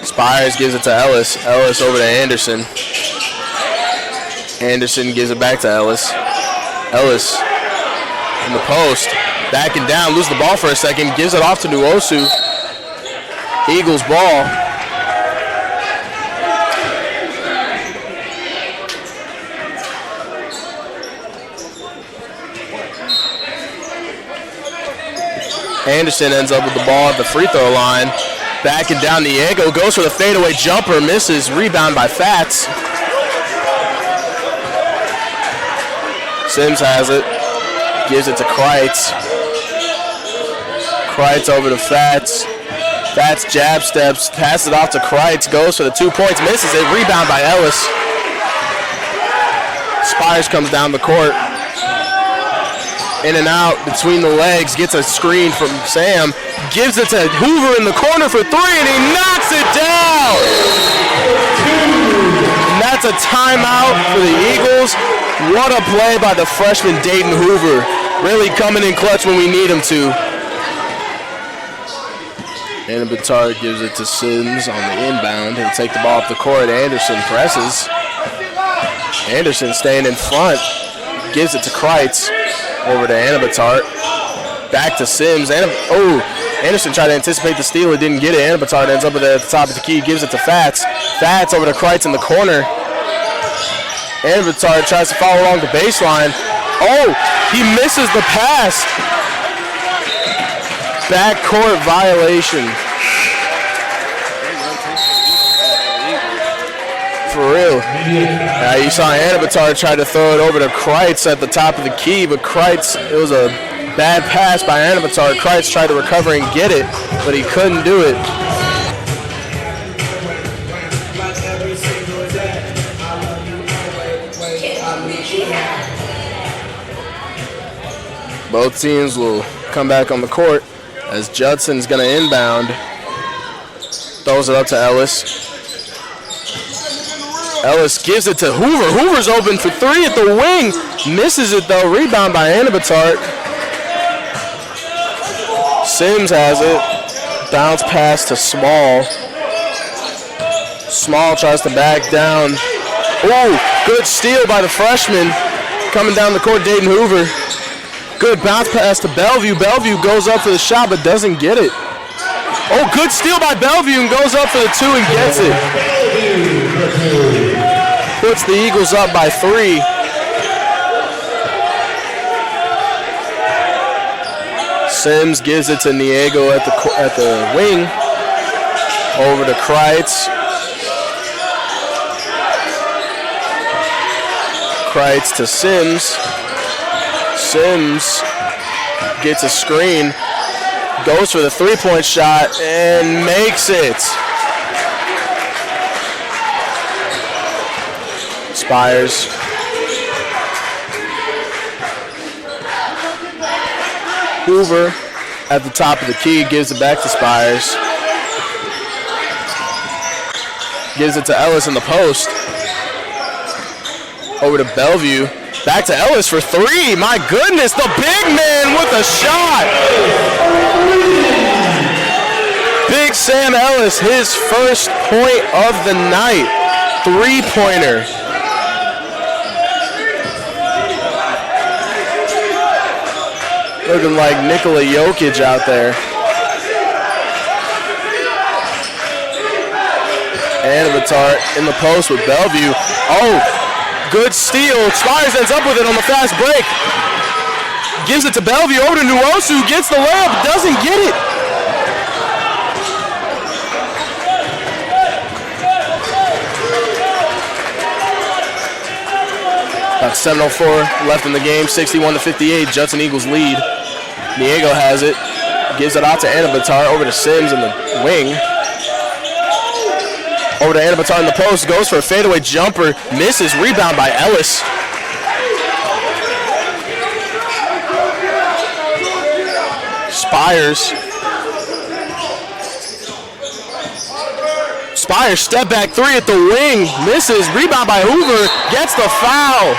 Spires gives it to Ellis. Ellis over to Anderson. Anderson gives it back to Ellis. Ellis in the post. Backing down. Loses the ball for a second. Gives it off to Nuosu. Eagles ball. Anderson ends up with the ball at the free throw line. Backing down Diego. Goes for the fadeaway jumper. Misses. Rebound by Fats. Sims has it. Gives it to Kreitz. Kreitz over to Fats. Fats jab steps. Passes it off to Kreitz. Goes for the 2 points. Misses it. Rebound by Ellis. Spires comes down the court. In and out between the legs. Gets a screen from Sam. Gives it to Hoover in the corner for 3, and he knocks it down. And that's a timeout for the Eagles. What a play by the freshman Dayton Hoover. Really coming in clutch when we need him to. And Batard gives it to Sims on the inbound. He'll take the ball up the court. Anderson presses. Anderson staying in front. Gives it to Kreitz. Over to Anabatart. Back to Sims. Anderson tried to anticipate the steal. He didn't get it. Anabatart ends up at the top of the key. Gives it to Fats. Fats over to Kreitz in the corner. Anabatart tries to follow along the baseline. Oh, he misses the pass. Backcourt violation. For real. You saw Anabatard try to throw it over to Kreitz at the top of the key, but Kreitz, it was a bad pass by Anabatard. Kreitz tried to recover and get it, but he couldn't do it. Both teams will come back on the court as Judson's going to inbound. Throws it up to Ellis. Ellis gives it to Hoover. Hoover's open for 3 at the wing. Misses it though. Rebound by Anabatart. Sims has it. Bounce pass to Small. Small tries to back down. Oh, good steal by the freshman. Coming down the court, Dayton Hoover. Good bounce pass to Bellevue. Bellevue goes up for the shot but doesn't get it. Oh, good steal by Bellevue and goes up for the 2 and gets it. Puts the Eagles up by 3. Sims gives it to Niego at the wing. Over to Kreitz. Kreitz to Sims. Sims gets a screen. Goes for the 3-point shot and makes it. Spires. Hoover at the top of the key gives it back to Spires. Gives it to Ellis in the post. Over to Bellevue. Back to Ellis for 3. My goodness, the big man with a shot. Big Sam Ellis, his first point of the night. 3-pointer. Looking like Nikola Jokic out there. Anabatar in the post with Bellevue. Oh, good steal. Spires ends up with it on the fast break. Gives it to Bellevue over to Nuosu. Gets the layup. Doesn't get it. About 7:04 left in the game. 61-58. Judson Eagles lead. Diego has it. Gives it out to Anabatar. Over to Sims in the wing. Over to Anabatar in the post. Goes for a fadeaway jumper. Misses. Rebound by Ellis. Spires step back three at the wing. Misses. Rebound by Hoover. Gets the foul.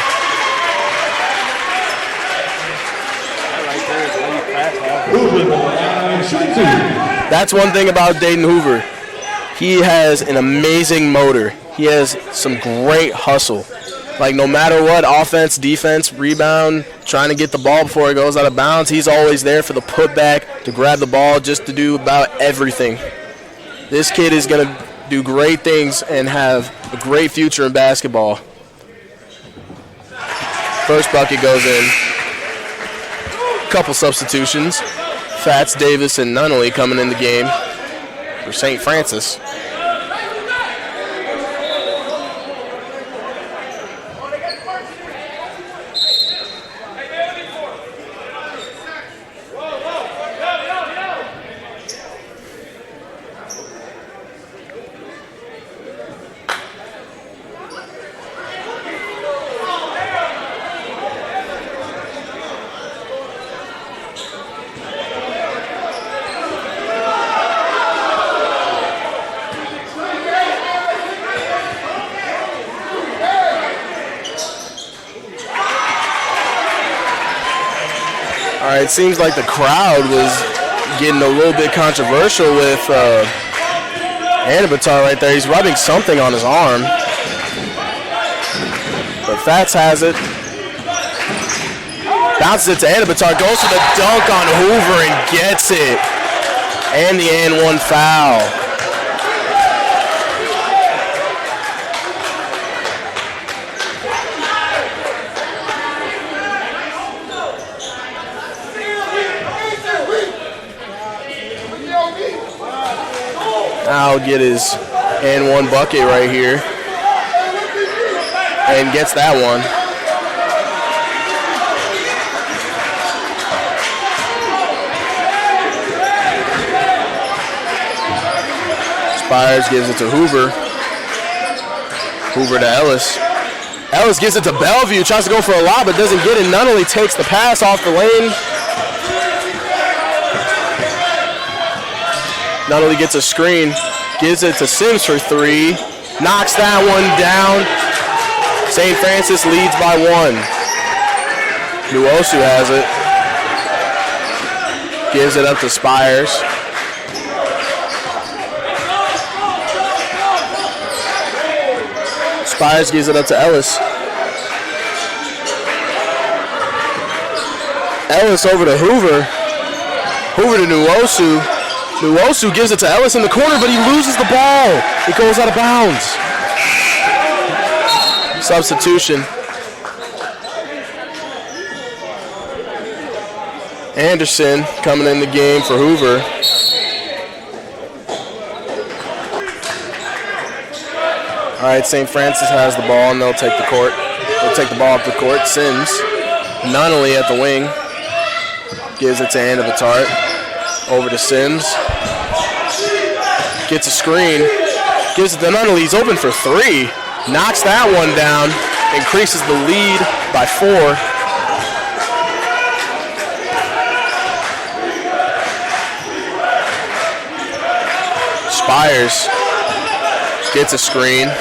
That's one thing about Dayton Hoover. He has an amazing motor. He has some great hustle. Like no matter what, offense, defense, rebound, trying to get the ball before it goes out of bounds, he's always there for the putback, to grab the ball, just to do about everything. This kid is going to do great things and have a great future in basketball. First bucket goes in. Couple substitutions. Fats, Davis, and Nunnally coming in the game for St. Francis. It seems like the crowd was getting a little bit controversial with Anabatar right there. He's rubbing something on his arm. But Fats has it. Bounces it to Anabatar. Goes for the dunk on Hoover and gets it. And the and one foul. Now get his and one bucket right here. And gets that one. Spires gives it to Hoover. Hoover to Ellis. Ellis gives it to Bellevue. Tries to go for a lob but doesn't get it. Nunnally takes the pass off the lane. Nunnally gets a screen, gives it to Sims for three, knocks that one down. St. Francis leads by one. Nuosu has it. Gives it up to Spires. Spires gives it up to Ellis. Ellis over to Hoover. Hoover to Nuosu. Nuosu gives it to Ellis in the corner, but he loses the ball. It goes out of bounds. Substitution. Anderson coming in the game for Hoover. All right, St. Francis has the ball, and they'll take the court. They'll take the ball up the court. Sims, Nunnally at the wing, gives it to Anabatar. Over to Sims. Gets a screen. Gives it to Nunnally. He's open for three. Knocks that one down. Increases the lead by 4. Spires gets a screen.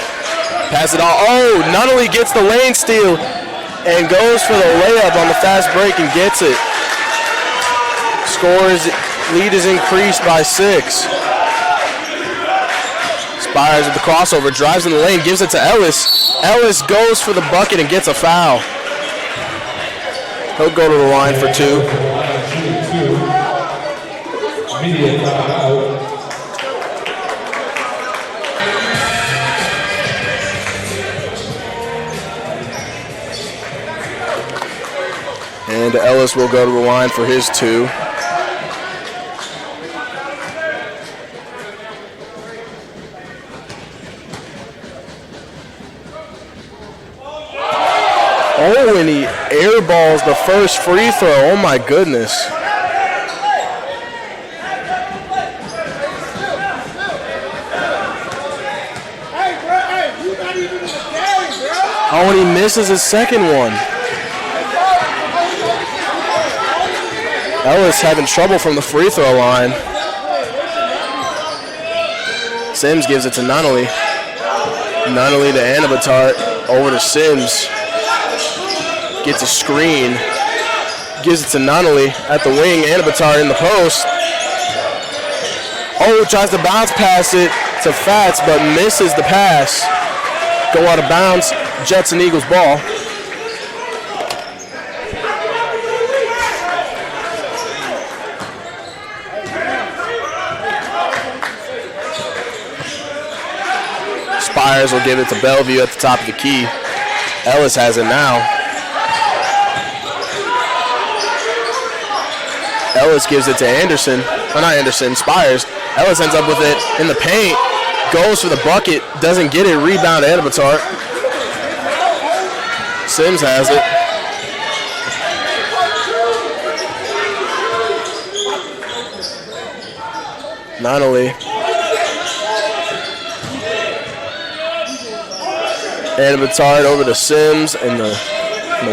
Pass it all. Oh, Nunnally gets the lane steal and goes for the layup on the fast break and gets it. Scores. Lead is increased by 6. Spires with the crossover, drives in the lane, gives it to Ellis. Ellis goes for the bucket and gets a foul. He'll go to the line for 2. And Ellis will go to the line for his 2. Oh, and he airballs the first free throw. Oh, my goodness. Oh, and he misses his second one. Ellis having trouble from the free throw line. Sims gives it to Nunnally. Nunnally to Anabatart. Over to Sims. Gets a screen. Gives it to Nunnally at the wing. Anabatart in the post. Oh, tries to bounce pass it to Fats, but misses the pass. Go out of bounds. Judson Eagles ball. Spires will give it to Bellevue at the top of the key. Ellis has it now. Ellis gives it to Anderson. Oh, not Anderson, Spires. Ellis ends up with it in the paint. Goes for the bucket. Doesn't get it. Rebound to Anabatart. Sims has it. Nunnally. Anabatart over to Sims in the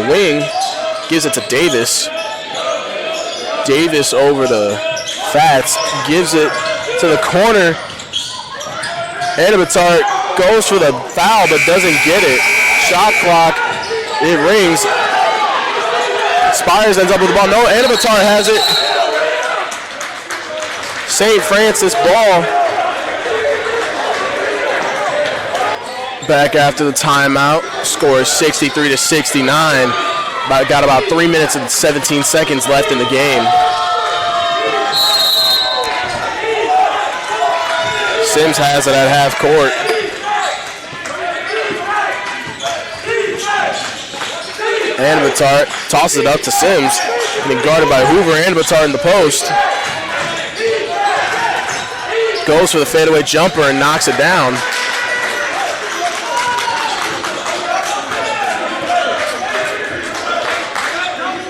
wing. Gives it to Davis. Davis over to Fats. Gives it to the corner. Anabatart goes for the foul but doesn't get it. Shot clock. It rings. Spires ends up with the ball. No, Anabatart has it. St. Francis ball. Back after the timeout. Score is 63-69. Got about 3 minutes and 17 seconds left in the game. Sims has it at half court. Anabatart tosses it up to Sims. Being guarded by Hoover. Anabatart in the post. Goes for the fadeaway jumper and knocks it down.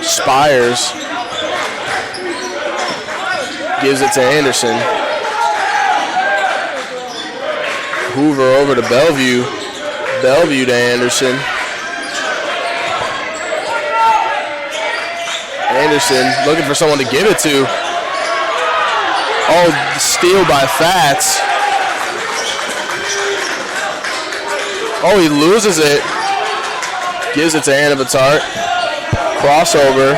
Spires gives it to Anderson. Hoover over to Bellevue. Bellevue to Anderson. Anderson looking for someone to give it to. Oh, steal by Fats. Oh, he loses it. Gives it to Anabatart. Crossover.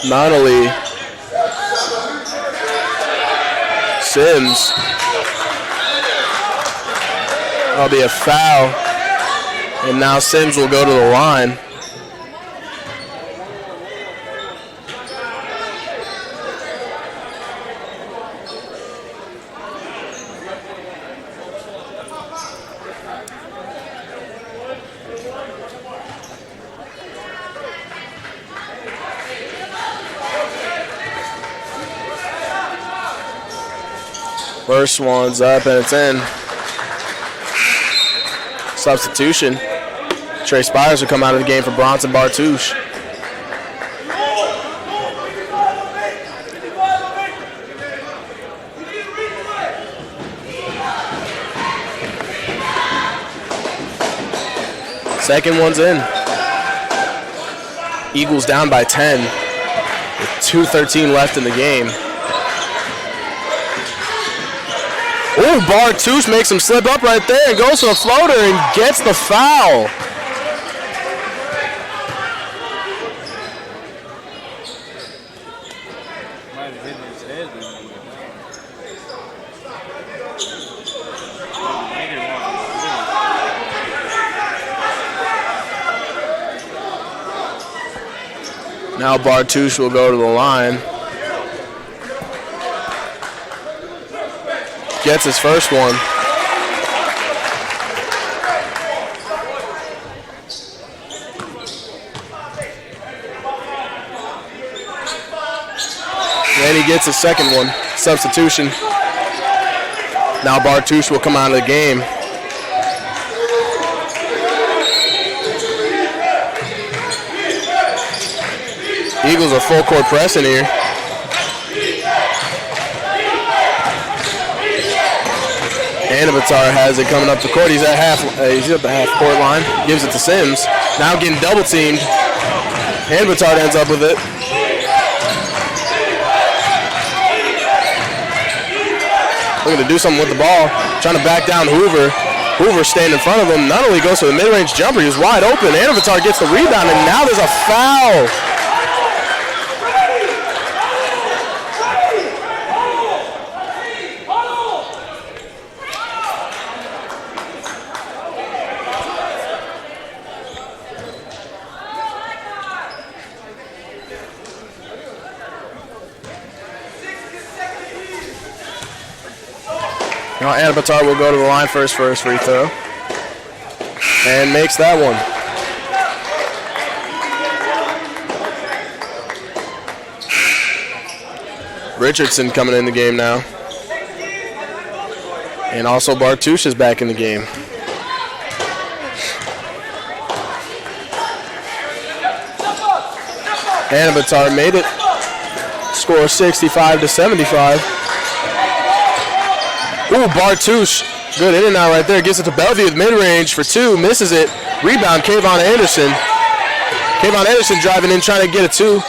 Nunnally. Sims. That'll be a foul. And now Sims will go to the line. First one's up and it's in. Substitution. Trey Spires will come out of the game for Bronson Bartouche. Second one's in. Eagles down by 10 with 2:13 left in the game. Ooh, Bartouche makes him slip up right there and goes for the floater and gets the foul.
Might have hit his head.
Now Bartouche will go to the line. Gets his first one. And he gets a second one. Substitution. Now Bartush will come out of the game. Eagles are full court pressing here. Anabatar has it coming up the court. He's at the half court line. Gives it to Sims. Now getting double teamed. Anabatar ends up with it. Looking to do something with the ball. Trying to back down Hoover. Hoover staying in front of him. Not only goes for the mid-range jumper, he's wide open. Anabatar gets the rebound, and now there's a foul. Now Anabatar will go to the line first for his free throw. And makes that one. Richardson coming in the game now. And also Bartush is back in the game. Anabatar made it. Score 65-75. Ooh, Bartush, good in and out right there. Gets it to Bellevue with mid-range for two. Misses it. Rebound, Kayvon Anderson. Kayvon Anderson driving in, trying to get a two.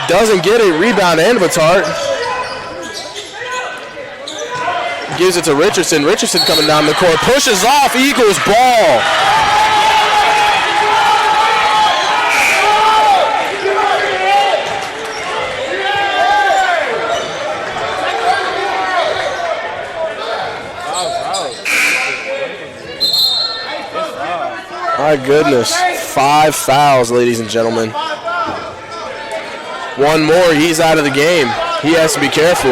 Doesn't get it. Rebound, Anabatar. Gives it to Richardson. Richardson coming down the court. Pushes off. Eagles ball. My goodness, 5 fouls, ladies and gentlemen. One more, he's out of the game. He has to be careful.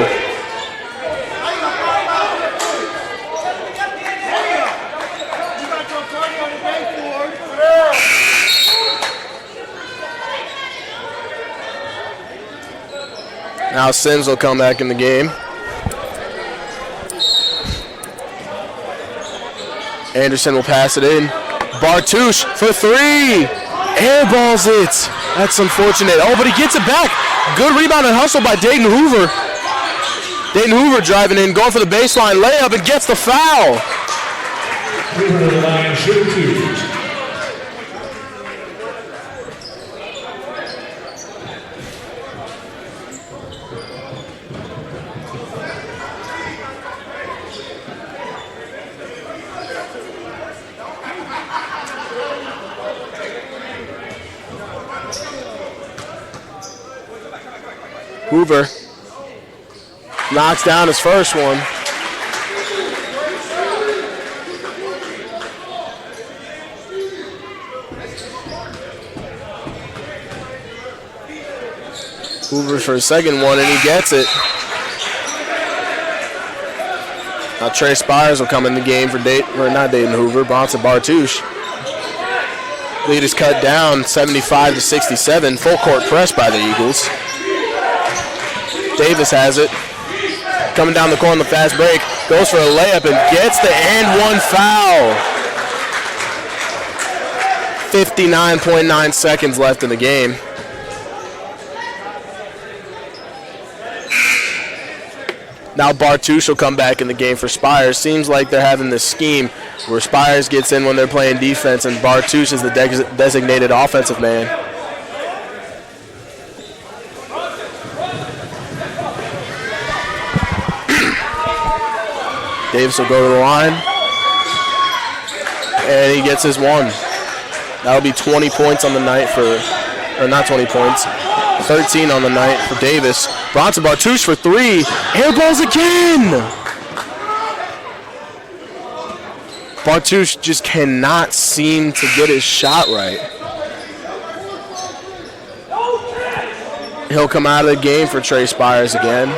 Now Sims will come back in the game. Anderson will pass it in. Bartush for three. Airballs it. That's unfortunate. Oh, but he gets it back. Good rebound and hustle by Dayton Hoover. Dayton Hoover driving in, going for the baseline layup and gets the foul.
Hoover to the line, shoot two.
Hoover knocks down his first one. Hoover for his second one, and he gets it. Now Trey Spires will come in the game for not Dayton Hoover, Bronson Bartush. Lead is cut down 75-67. Full court press by the Eagles. Davis has it. Coming down the court on the fast break. Goes for a layup and gets the and one foul. 59.9 seconds left in the game. Now Bartush will come back in the game for Spires. Seems like they're having this scheme where Spires gets in when they're playing defense and Bartush is the designated offensive man. Davis will go to the line, and he gets his one. That'll be 20 points on the night or not 20 points, 13 on the night for Davis. Bronson Bartush for three. Airballs again! Bartush just cannot seem to get his shot right. He'll come out of the game for Trey Spires again.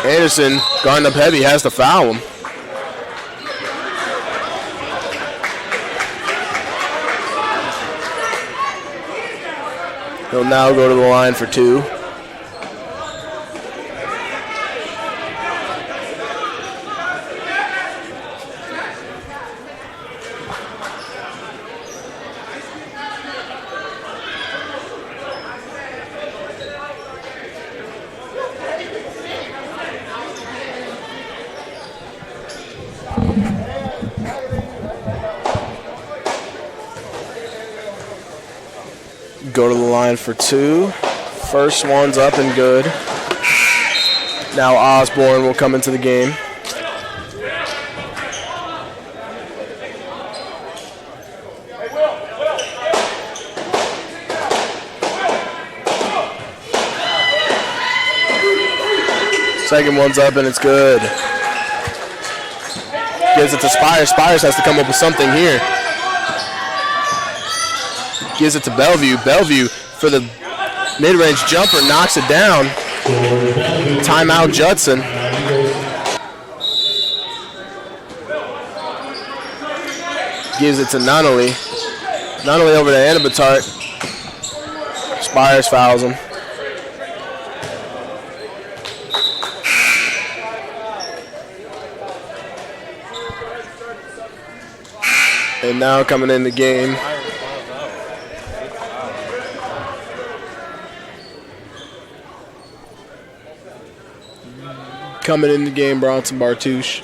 Anderson, guarding up heavy, has to foul him. He'll now go to the line for 2. Go to the line for 2. First one's up and good. Now Osborne will come into the game. Second one's up and it's good. Gives it to Spires. Spires has to come up with something here. Gives it to Bellevue. Bellevue for the mid-range jumper, knocks it down. Timeout Judson. Gives it to Nunnally. Nunnally over to Anabatart. Spires fouls him. And now coming in the game. Coming in the game, Bronson Bartouche.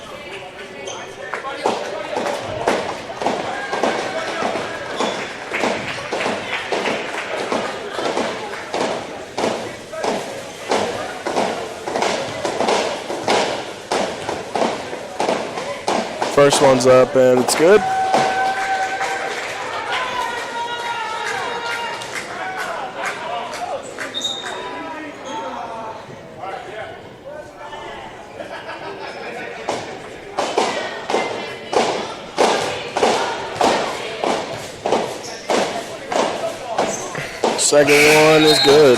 First one's up and it's good. Second one is good.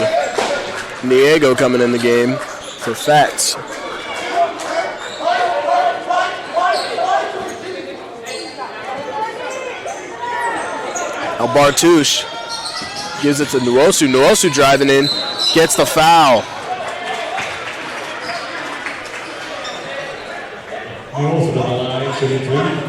Niego coming in the game for Fats. Now Bartouche gives it to Nwosu. Nwosu driving in, gets the foul.
Nwosu on the line, 33.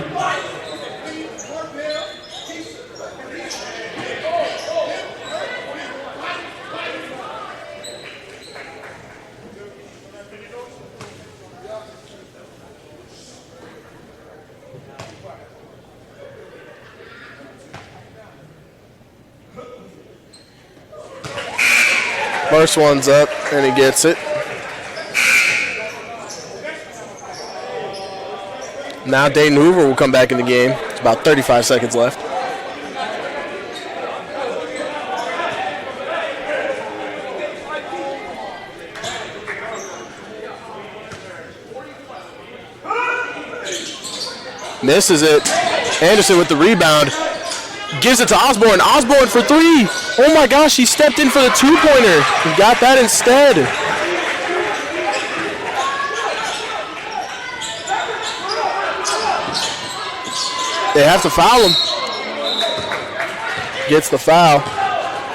First one's up, and he gets it. Now Dayton Hoover will come back in the game. It's about 35 seconds left. Misses it. Anderson with the rebound. Gives it to Osborne. Osborne for 3. Oh my gosh, he stepped in for the 2-pointer. He got that instead. They have to foul him. Gets the foul.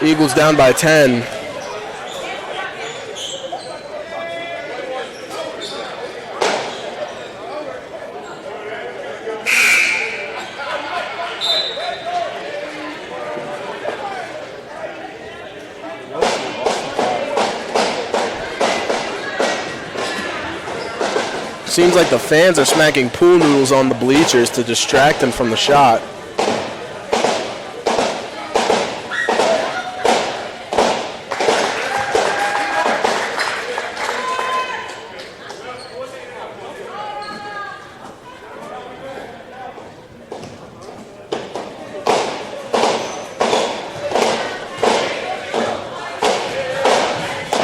Eagles down by 10. Seems like the fans are smacking pool noodles on the bleachers to distract them from the shot.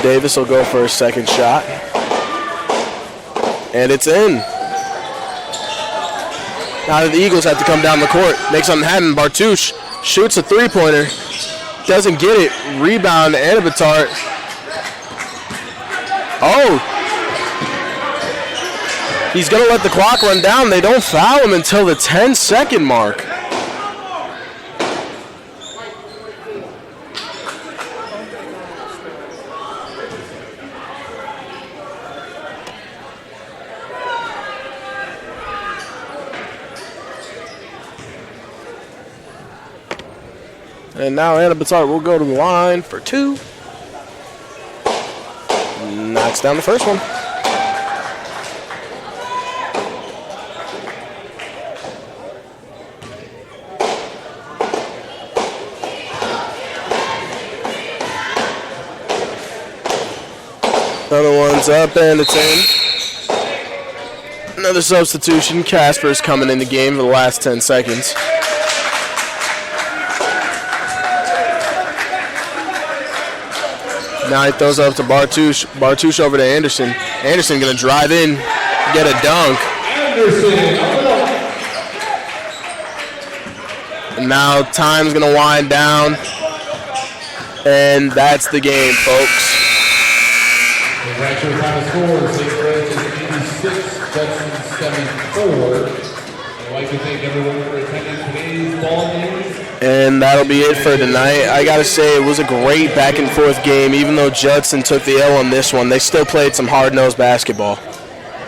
Davis will go for a second shot. And it's in. Now the Eagles have to come down the court, make something happen. Bartouche shoots a 3-pointer, doesn't get it. Rebound, Anabatart. Oh. He's going to let the clock run down. They don't foul him until the 10-second mark. And now Anna Batard will go to the line for 2. Knocks down the first one. Another one's up and it's in. Another substitution. Casper's coming in the game for the last 10 seconds. Now he throws up to Bartouche. Bartouche over to Anderson. Anderson going to drive in, get a dunk. And now time's going to wind down. And that's the game, folks.
The actual final score, St. Francis 86, Judson 74. I'd like to thank everyone for attending today's ball game.
And that'll be it for tonight. I got to say, it was a great back and forth game. Even though Judson took the L on this one, they still played some hard-nosed basketball.